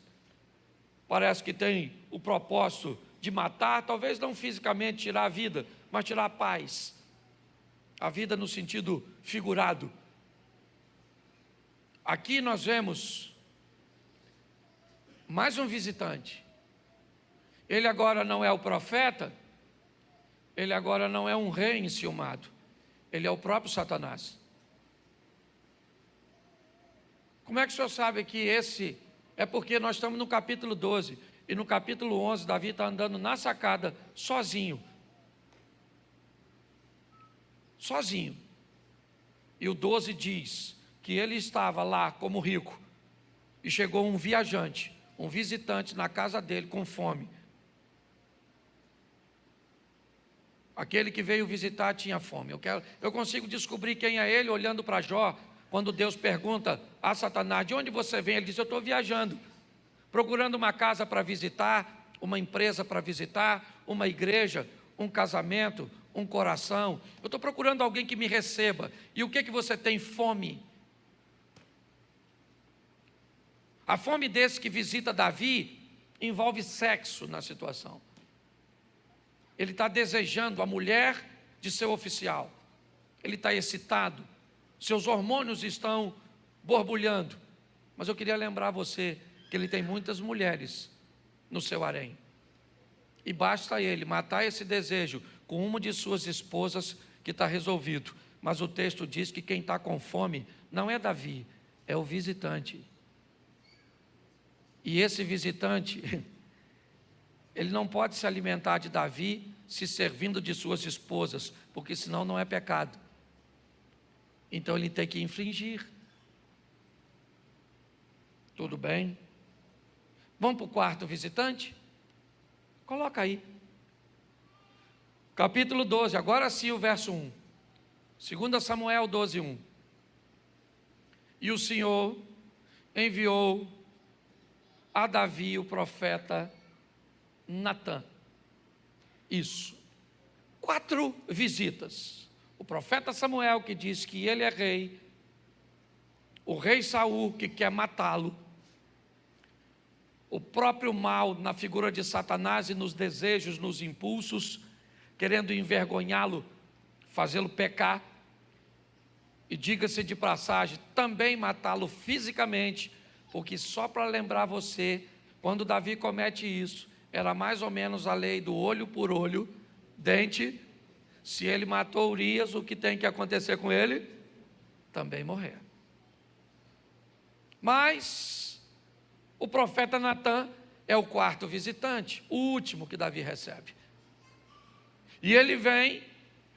S1: parece que têm o propósito de matar, talvez não fisicamente tirar a vida, mas tirar a paz. A vida no sentido figurado. Aqui nós vemos mais um visitante. Ele agora não é o profeta, ele agora não é um rei enciumado, ele é o próprio Satanás. Como é que o senhor sabe que esse... É porque nós estamos no capítulo 12, e no capítulo 11, Davi está andando na sacada, sozinho. Sozinho. E o 12 diz que ele estava lá como rico, e chegou um viajante, um visitante na casa dele com fome. Aquele que veio visitar tinha fome. Eu consigo descobrir quem é ele olhando para Jó, quando Deus pergunta a Satanás: de onde você vem? Ele diz: eu estou viajando, procurando uma casa para visitar, uma empresa para visitar, uma igreja, um casamento, um coração. Eu estou procurando alguém que me receba. E o que você tem? Fome. A fome desse que visita Davi envolve sexo na situação. Ele está desejando a mulher de seu oficial. Ele está excitado. Seus hormônios estão borbulhando. Mas eu queria lembrar você que ele tem muitas mulheres no seu harém. E basta ele matar esse desejo com uma de suas esposas que está resolvido. Mas o texto diz que quem está com fome não é Davi, é o visitante. E esse visitante, ele não pode se alimentar de Davi se servindo de suas esposas, porque senão não é pecado. Então ele tem que infringir. Tudo bem? Vamos para o quarto visitante? Coloca aí. Capítulo 12, agora sim o verso 1. 2 Samuel 12, 1. E o Senhor enviou a Davi o profeta Natã. Isso. 4 visitas. O profeta Samuel, que diz que ele é rei. O rei Saul, que quer matá-lo. O próprio mal na figura de Satanás e nos desejos, nos impulsos, querendo envergonhá-lo, fazê-lo pecar. E diga-se de passagem, também matá-lo fisicamente, porque só para lembrar você, quando Davi comete isso, era mais ou menos a lei do olho por olho, dente. Se ele matou Urias, o que tem que acontecer com ele? Também morrer. Mas o profeta Natã é o quarto visitante, o último que Davi recebe. E ele vem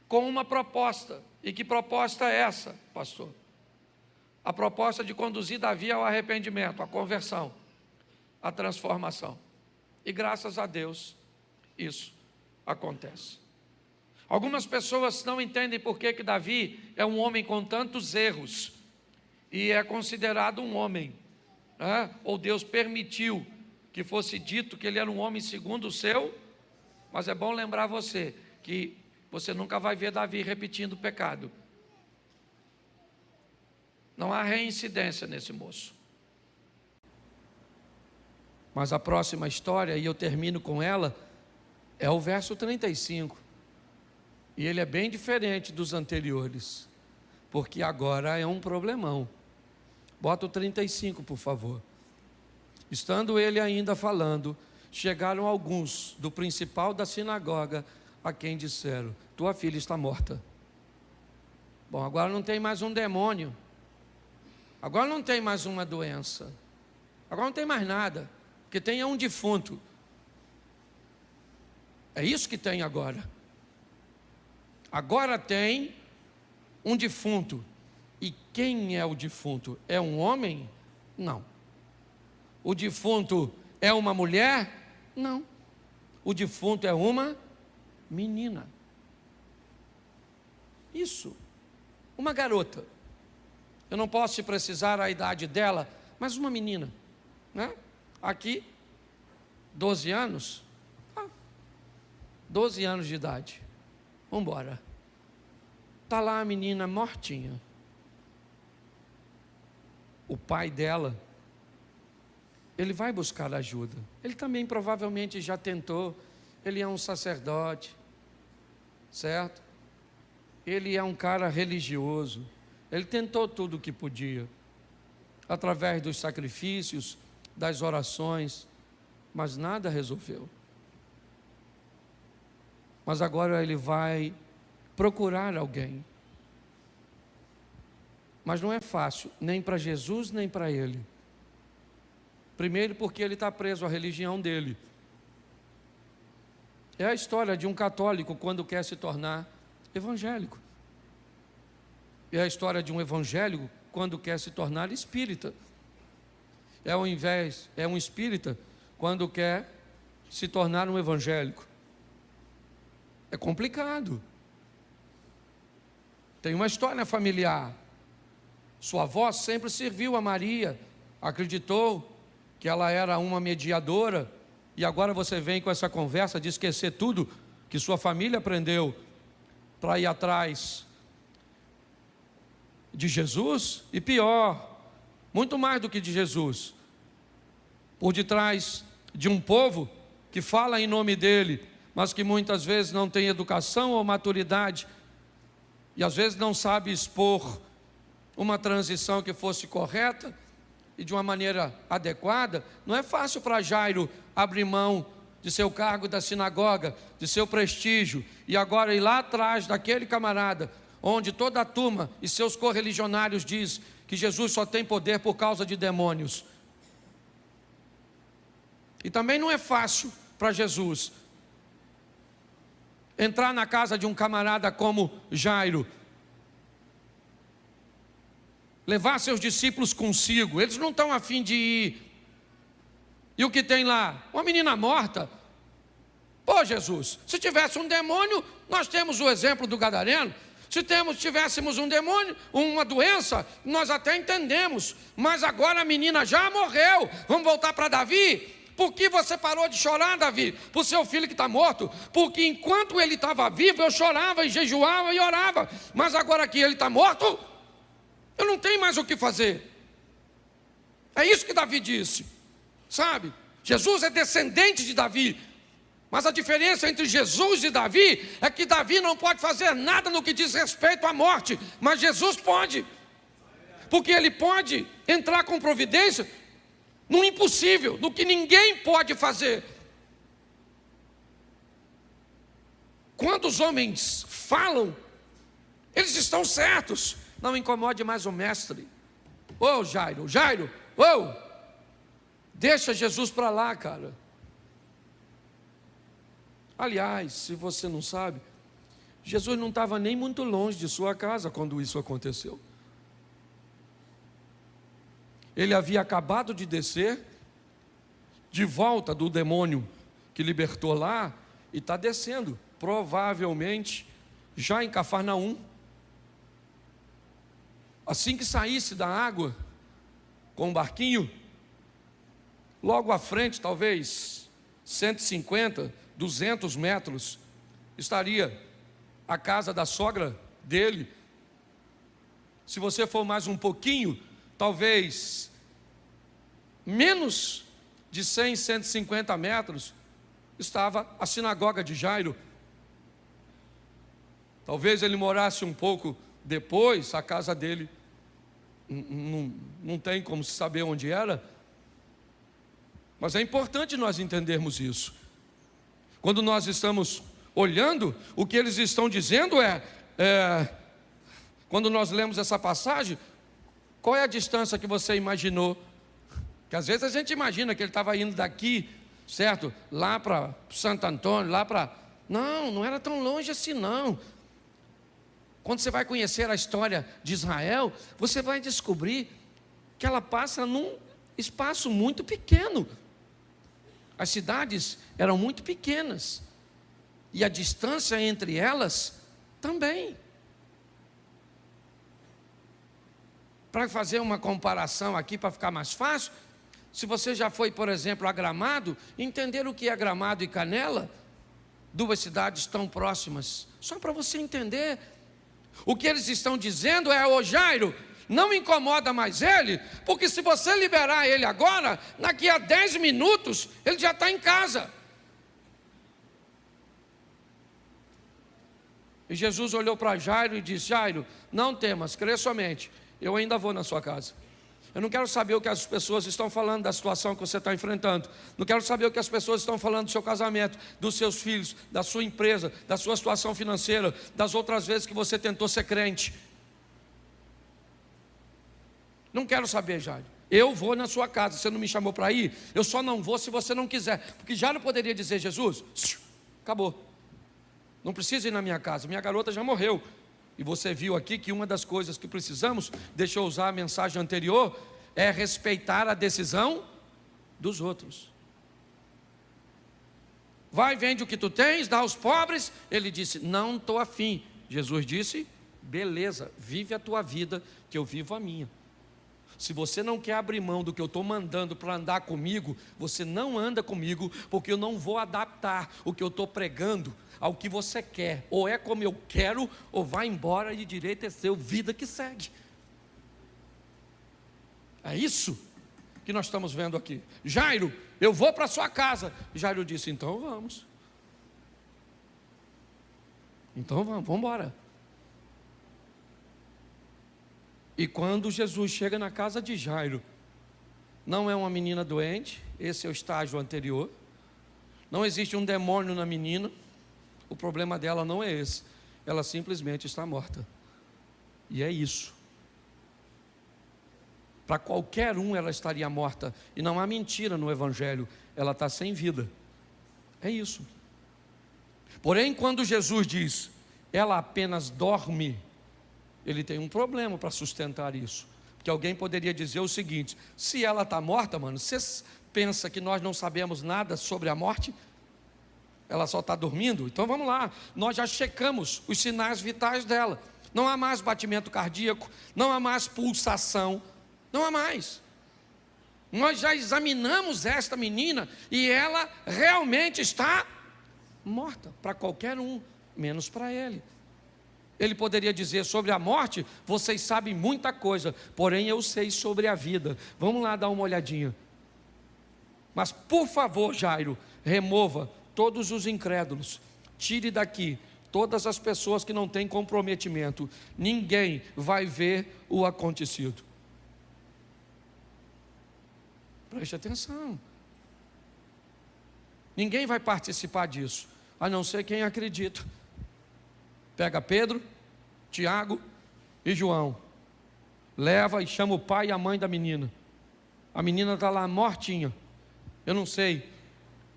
S1: com uma proposta. E que proposta é essa, pastor? A proposta de conduzir Davi ao arrependimento, à conversão, à transformação. E graças a Deus, isso acontece. Algumas pessoas não entendem por que Davi é um homem com tantos erros e é considerado um homem, né? Ou Deus permitiu que fosse dito que ele era um homem segundo o seu Mas é bom lembrar você que você nunca vai ver Davi repetindo o pecado. Não há reincidência nesse moço. Mas a próxima história, e eu termino com ela, é o verso 35. E ele é bem diferente dos anteriores, porque agora é um problemão. Bota o 35, por favor. Estando ele ainda falando, chegaram alguns do principal da sinagoga, a quem disseram: tua filha está morta. Bom, agora não tem mais um demônio. Agora não tem mais uma doença. Agora não tem mais nada. Porque tem um defunto. É isso que tem agora. Agora tem um defunto. E quem é o defunto? É um homem? Não. O defunto é uma mulher? Não. O defunto é uma menina. Isso. Uma garota. Eu não posso precisar a idade dela, mas uma menina, né? Aqui, 12 anos. 12 anos de idade. Vamos embora. Está lá a menina mortinha. O pai dela, ele vai buscar ajuda. Ele também provavelmente já tentou. Ele é um sacerdote, certo? Ele é um cara religioso. Ele tentou tudo o que podia, através dos sacrifícios, das orações, mas nada resolveu. Mas agora ele vai procurar alguém. Mas não é fácil, nem para Jesus, nem para ele. Primeiro porque ele está preso à religião dele. É a história de um católico quando quer se tornar evangélico. É a história de um evangélico quando quer se tornar espírita. É um espírita quando quer se tornar um evangélico. É complicado. Tem uma história familiar. Sua avó sempre serviu a Maria, acreditou que ela era uma mediadora, e agora você vem com essa conversa de esquecer tudo que sua família aprendeu para ir atrás de Jesus, e pior, muito mais do que de Jesus, por detrás de um povo que fala em nome dele, mas que muitas vezes não tem educação ou maturidade, e às vezes não sabe expor uma transição que fosse correta e de uma maneira adequada. Não é fácil para Jairo abrir mão de seu cargo da sinagoga, de seu prestígio, e agora ir lá atrás daquele camarada, onde toda a turma e seus correligionários diz que Jesus só tem poder por causa de demônios. E também não é fácil para Jesus entrar na casa de um camarada como Jairo, levar seus discípulos consigo. Eles não estão a fim de ir. E o que tem lá? Uma menina morta. Pô, Jesus, se tivesse um demônio, nós temos o exemplo do gadareno. Se tivéssemos um demônio, uma doença, nós até entendemos. Mas agora a menina já morreu. Vamos voltar para Davi? Por que você parou de chorar, Davi? Por seu filho que está morto? Porque enquanto ele estava vivo, eu chorava e jejuava e orava. Mas agora que ele está morto, eu não tenho mais o que fazer. É isso que Davi disse, sabe? Jesus é descendente de Davi, mas a diferença entre Jesus e Davi é que Davi não pode fazer nada no que diz respeito à morte, mas Jesus pode, porque ele pode entrar com providência no impossível, no que ninguém pode fazer. Quando os homens falam, eles estão certos. Não incomode mais o mestre. Ô Jairo, deixa Jesus para lá, cara. Aliás, se você não sabe, Jesus não estava nem muito longe de sua casa quando isso aconteceu. Ele havia acabado de descer de volta do demônio que libertou lá, e está descendo, provavelmente já em Cafarnaum. Assim que saísse da água com o barquinho, logo à frente, talvez 150, 200 metros, estaria a casa da sogra dele. Se você for mais um pouquinho, talvez menos de 100, 150 metros, estava a sinagoga de Jairo. Talvez ele morasse um pouco depois, a casa dele não tem como se saber onde era, mas é importante nós entendermos isso. Quando nós estamos olhando, o que eles estão dizendo quando nós lemos essa passagem, qual é a distância que você imaginou? Que às vezes a gente imagina que ele estava indo daqui, certo? Lá para Santo Antônio, lá para... Não era tão longe assim não. Quando você vai conhecer a história de Israel, você vai descobrir que ela passa num espaço muito pequeno. As cidades eram muito pequenas, e a distância entre elas também. Para fazer uma comparação aqui, para ficar mais fácil, se você já foi, por exemplo, a Gramado, entender o que é Gramado e Canela, duas cidades tão próximas, só para você entender. O que eles estão dizendo é: ô Jairo, não incomoda mais ele, porque se você liberar ele agora, daqui a 10 minutos, ele já está em casa. E Jesus olhou para Jairo e disse: Jairo, não temas, crê somente, eu ainda vou na sua casa. Eu não quero saber o que as pessoas estão falando da situação que você está enfrentando. Não quero saber o que as pessoas estão falando do seu casamento, dos seus filhos, da sua empresa, da sua situação financeira, das outras vezes que você tentou ser crente. Não quero saber, Jairo. Eu vou na sua casa. Você não me chamou para ir? Eu só não vou se você não quiser. Porque Jairo poderia dizer: Jesus, acabou. Não precisa ir na minha casa. Minha garota já morreu. E você viu aqui que uma das coisas que precisamos, deixa eu usar a mensagem anterior, é respeitar a decisão dos outros. Vai, vende o que tu tens, dá aos pobres. Ele disse: não estou afim. Jesus disse: beleza, vive a tua vida, que eu vivo a minha. Se você não quer abrir mão do que eu estou mandando para andar comigo, você não anda comigo, porque eu não vou adaptar o que eu estou pregando ao que você quer. Ou é como eu quero, ou vai embora, e direito é seu, vida que segue. É isso que nós estamos vendo aqui. Jairo, eu vou para sua casa. Jairo disse: então vamos. Então vamos embora. E quando Jesus chega na casa de Jairo, não é uma menina doente, esse é o estágio anterior. Não existe um demônio na menina. O problema dela não é esse. Ela simplesmente está morta. E é isso. Para qualquer um ela estaria morta. E não há mentira no Evangelho. Ela está sem vida. É isso. Porém, quando Jesus diz: ela apenas dorme, ele tem um problema para sustentar isso. Porque alguém poderia dizer o seguinte: se ela está morta, mano, você pensa que nós não sabemos nada sobre a morte? Ela só está dormindo? Então vamos lá, nós já checamos os sinais vitais dela. Não há mais batimento cardíaco, não há mais pulsação, não há mais. Nós já examinamos esta menina e ela realmente está morta, para qualquer um, menos para ele. Ele poderia dizer: sobre a morte, vocês sabem muita coisa, porém eu sei sobre a vida. Vamos lá dar uma olhadinha. Mas por favor, Jairo, remova todos os incrédulos, tire daqui todas as pessoas que não têm comprometimento. Ninguém vai ver o acontecido. Preste atenção. Ninguém vai participar disso, a não ser quem acredita. Pega Pedro, Tiago e João, leva e chama o pai e a mãe da menina. A menina está lá mortinha. Eu não sei,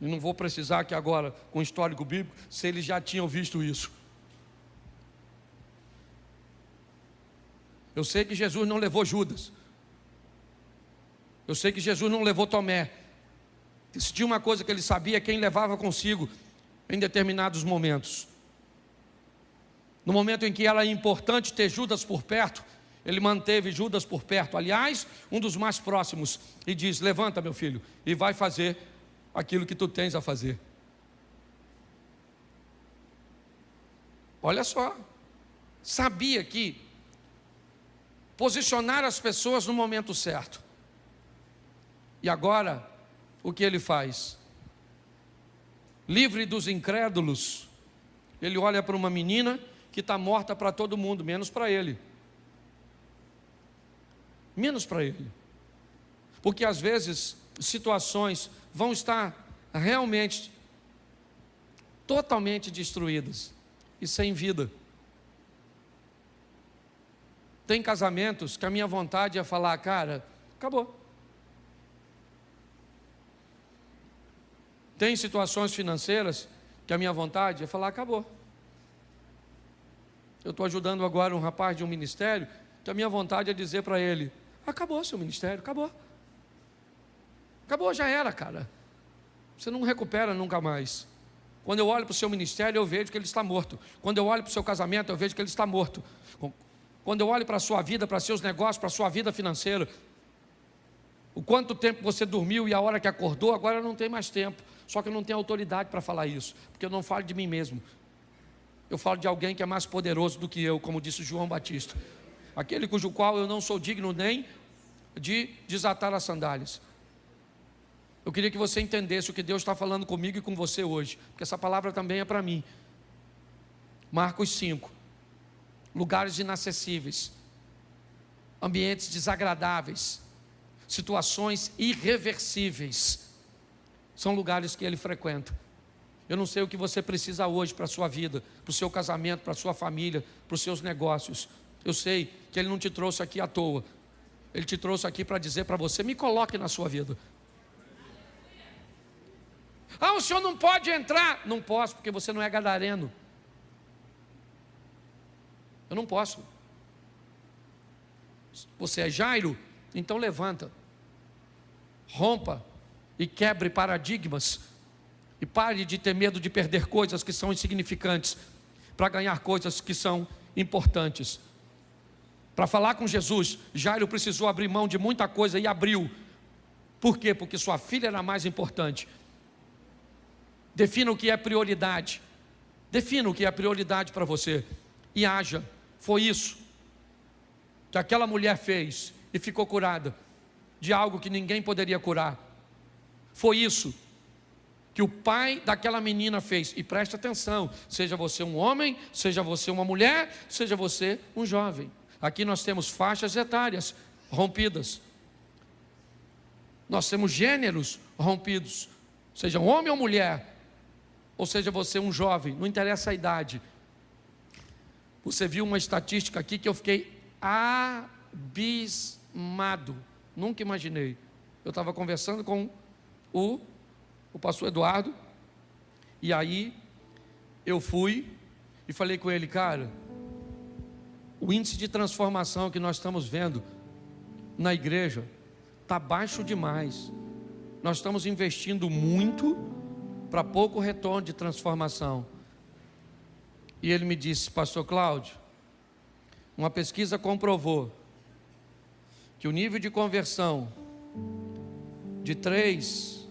S1: e não vou precisar aqui agora, com o histórico bíblico, se eles já tinham visto isso. Eu sei que Jesus não levou Judas. Eu sei que Jesus não levou Tomé. Se tinha uma coisa que ele sabia, quem levava consigo em determinados momentos. No momento em que era importante ter Judas por perto, ele manteve Judas por perto. Aliás, um dos mais próximos. E diz: levanta, meu filho, e vai fazer aquilo que tu tens a fazer. Olha só, sabia que posicionar as pessoas no momento certo. E agora, o que ele faz? Livre dos incrédulos, ele olha para uma menina que está morta para todo mundo, menos para ele. Menos para ele. Porque às vezes situações vão estar realmente totalmente destruídas e sem vida. Tem casamentos que a minha vontade é falar, cara, acabou. Tem situações financeiras que a minha vontade é falar, acabou. Eu estou ajudando agora um rapaz de um ministério, que a minha vontade é dizer para ele, acabou seu ministério, acabou. Acabou, já era, cara. Você não recupera nunca mais. Quando eu olho para o seu ministério, eu vejo que ele está morto. Quando eu olho para o seu casamento, eu vejo que ele está morto. Quando eu olho para a sua vida, para seus negócios, para a sua vida financeira, o quanto tempo você dormiu e a hora que acordou, agora não tem mais tempo. Só que eu não tenho autoridade para falar isso, porque eu não falo de mim mesmo. Eu falo de alguém que é mais poderoso do que eu, como disse João Batista. Aquele cujo qual eu não sou digno nem de desatar as sandálias. Eu queria que você entendesse o que Deus está falando comigo e com você hoje, porque essa palavra também é para mim. Marcos 5. Lugares inacessíveis, ambientes desagradáveis, situações irreversíveis, são lugares que ele frequenta. Eu não sei o que você precisa hoje para a sua vida, para o seu casamento, para a sua família, para os seus negócios. Eu sei que ele não te trouxe aqui à toa. Ele te trouxe aqui para dizer para você, me coloque na sua vida. Ah, o senhor não pode entrar. Não posso, porque você não é gadareno. Eu não posso. Você é Jairo? Então levanta, rompa e quebre paradigmas e pare de ter medo de perder coisas que são insignificantes para ganhar coisas que são importantes. Para falar com Jesus, Jairo precisou abrir mão de muita coisa e abriu. Por quê? Porque sua filha era mais importante. Defina o que é prioridade. Defina o que é prioridade para você e haja. Foi isso que aquela mulher fez e ficou curada de algo que ninguém poderia curar. Foi isso que o pai daquela menina fez. E preste atenção, seja você um homem, seja você uma mulher, seja você um jovem. Aqui nós temos faixas etárias rompidas. Nós temos gêneros rompidos. Seja um homem ou mulher, ou seja você um jovem, não interessa a idade. Você viu uma estatística aqui que eu fiquei abismado. Nunca imaginei. Eu estava conversando com o pastor Eduardo, e aí eu fui e falei com ele, cara, o índice de transformação que nós estamos vendo na igreja está baixo demais. Nós estamos investindo muito para pouco retorno de transformação. E ele me disse, pastor Cláudio, uma pesquisa comprovou que o nível de conversão de 3,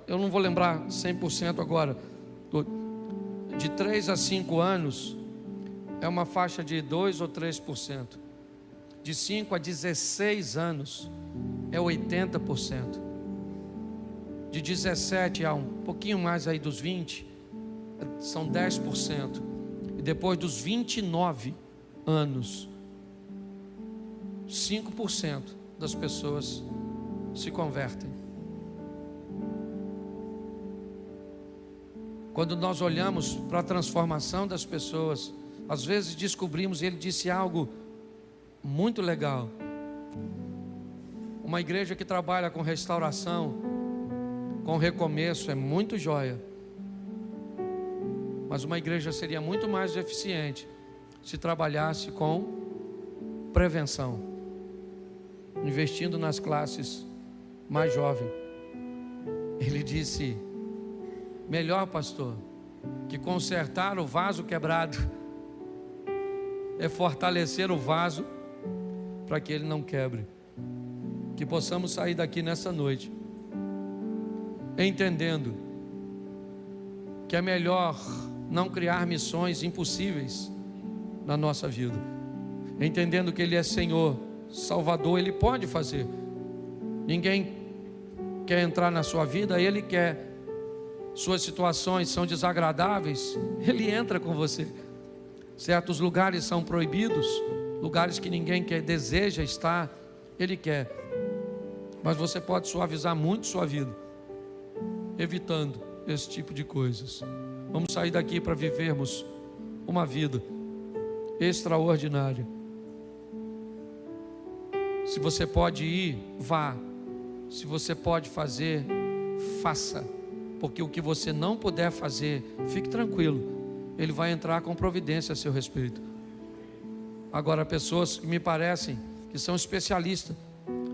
S1: eu não vou lembrar 100% agora, de 3 a 5 anos, é uma faixa de 2 ou 3%. De 5 a 16 anos, é 80%. De 17 a um pouquinho mais aí dos 20, são 10%. E depois dos 29 anos, 5% das pessoas se convertem. Quando nós olhamos para a transformação das pessoas, às vezes descobrimos, ele disse algo muito legal. Uma igreja que trabalha com restauração, com recomeço, é muito joia. Mas uma igreja seria muito mais eficiente se trabalhasse com prevenção, investindo nas classes mais jovens. Ele disse, melhor, pastor, que consertar o vaso quebrado é fortalecer o vaso para que ele não quebre. Que possamos sair daqui nessa noite entendendo que é melhor não criar missões impossíveis na nossa vida. Entendendo que Ele é Senhor, Salvador, Ele pode fazer. Ninguém quer entrar na sua vida, Ele quer. Suas situações são desagradáveis, Ele entra com você. Certos lugares são proibidos, lugares que ninguém deseja estar, Ele quer. Mas você pode suavizar muito sua vida, evitando esse tipo de coisas. Vamos sair daqui para vivermos uma vida extraordinária. Se você pode ir, vá. Se você pode fazer, faça. Porque o que você não puder fazer, fique tranquilo, Ele vai entrar com providência a seu respeito. Agora, pessoas que me parecem que são especialistas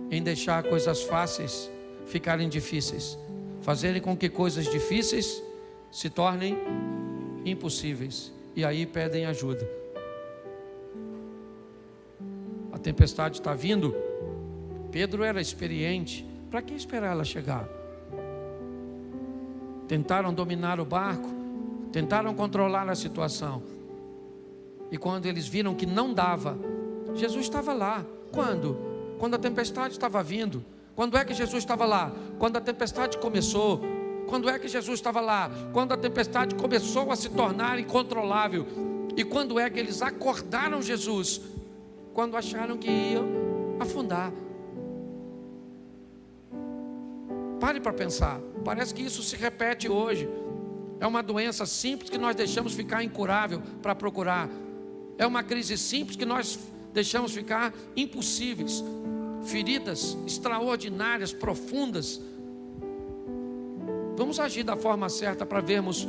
S1: em deixar coisas fáceis ficarem difíceis, fazerem com que coisas difíceis se tornem impossíveis, e aí pedem ajuda. A tempestade está vindo. Pedro era experiente, para que esperar ela chegar? Tentaram dominar o barco, tentaram controlar a situação, e quando eles viram que não dava, Jesus estava lá. Quando? Quando a tempestade estava vindo. Quando é que Jesus estava lá? Quando a tempestade começou. Quando é que Jesus estava lá? Quando a tempestade começou a se tornar incontrolável. E quando é que eles acordaram Jesus? Quando acharam que iam afundar. Pare para pensar. Parece que isso se repete hoje. É uma doença simples que nós deixamos ficar incurável para procurar. É uma crise simples que nós deixamos ficar impossíveis. Feridas extraordinárias, profundas. Vamos agir da forma certa para vermos,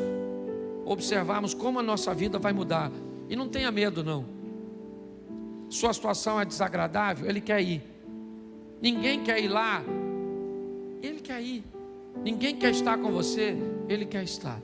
S1: observarmos como a nossa vida vai mudar. E não tenha medo não. Sua situação é desagradável, Ele quer ir. Ninguém quer ir lá, Ele quer ir. Ninguém quer estar com você, Ele quer estar.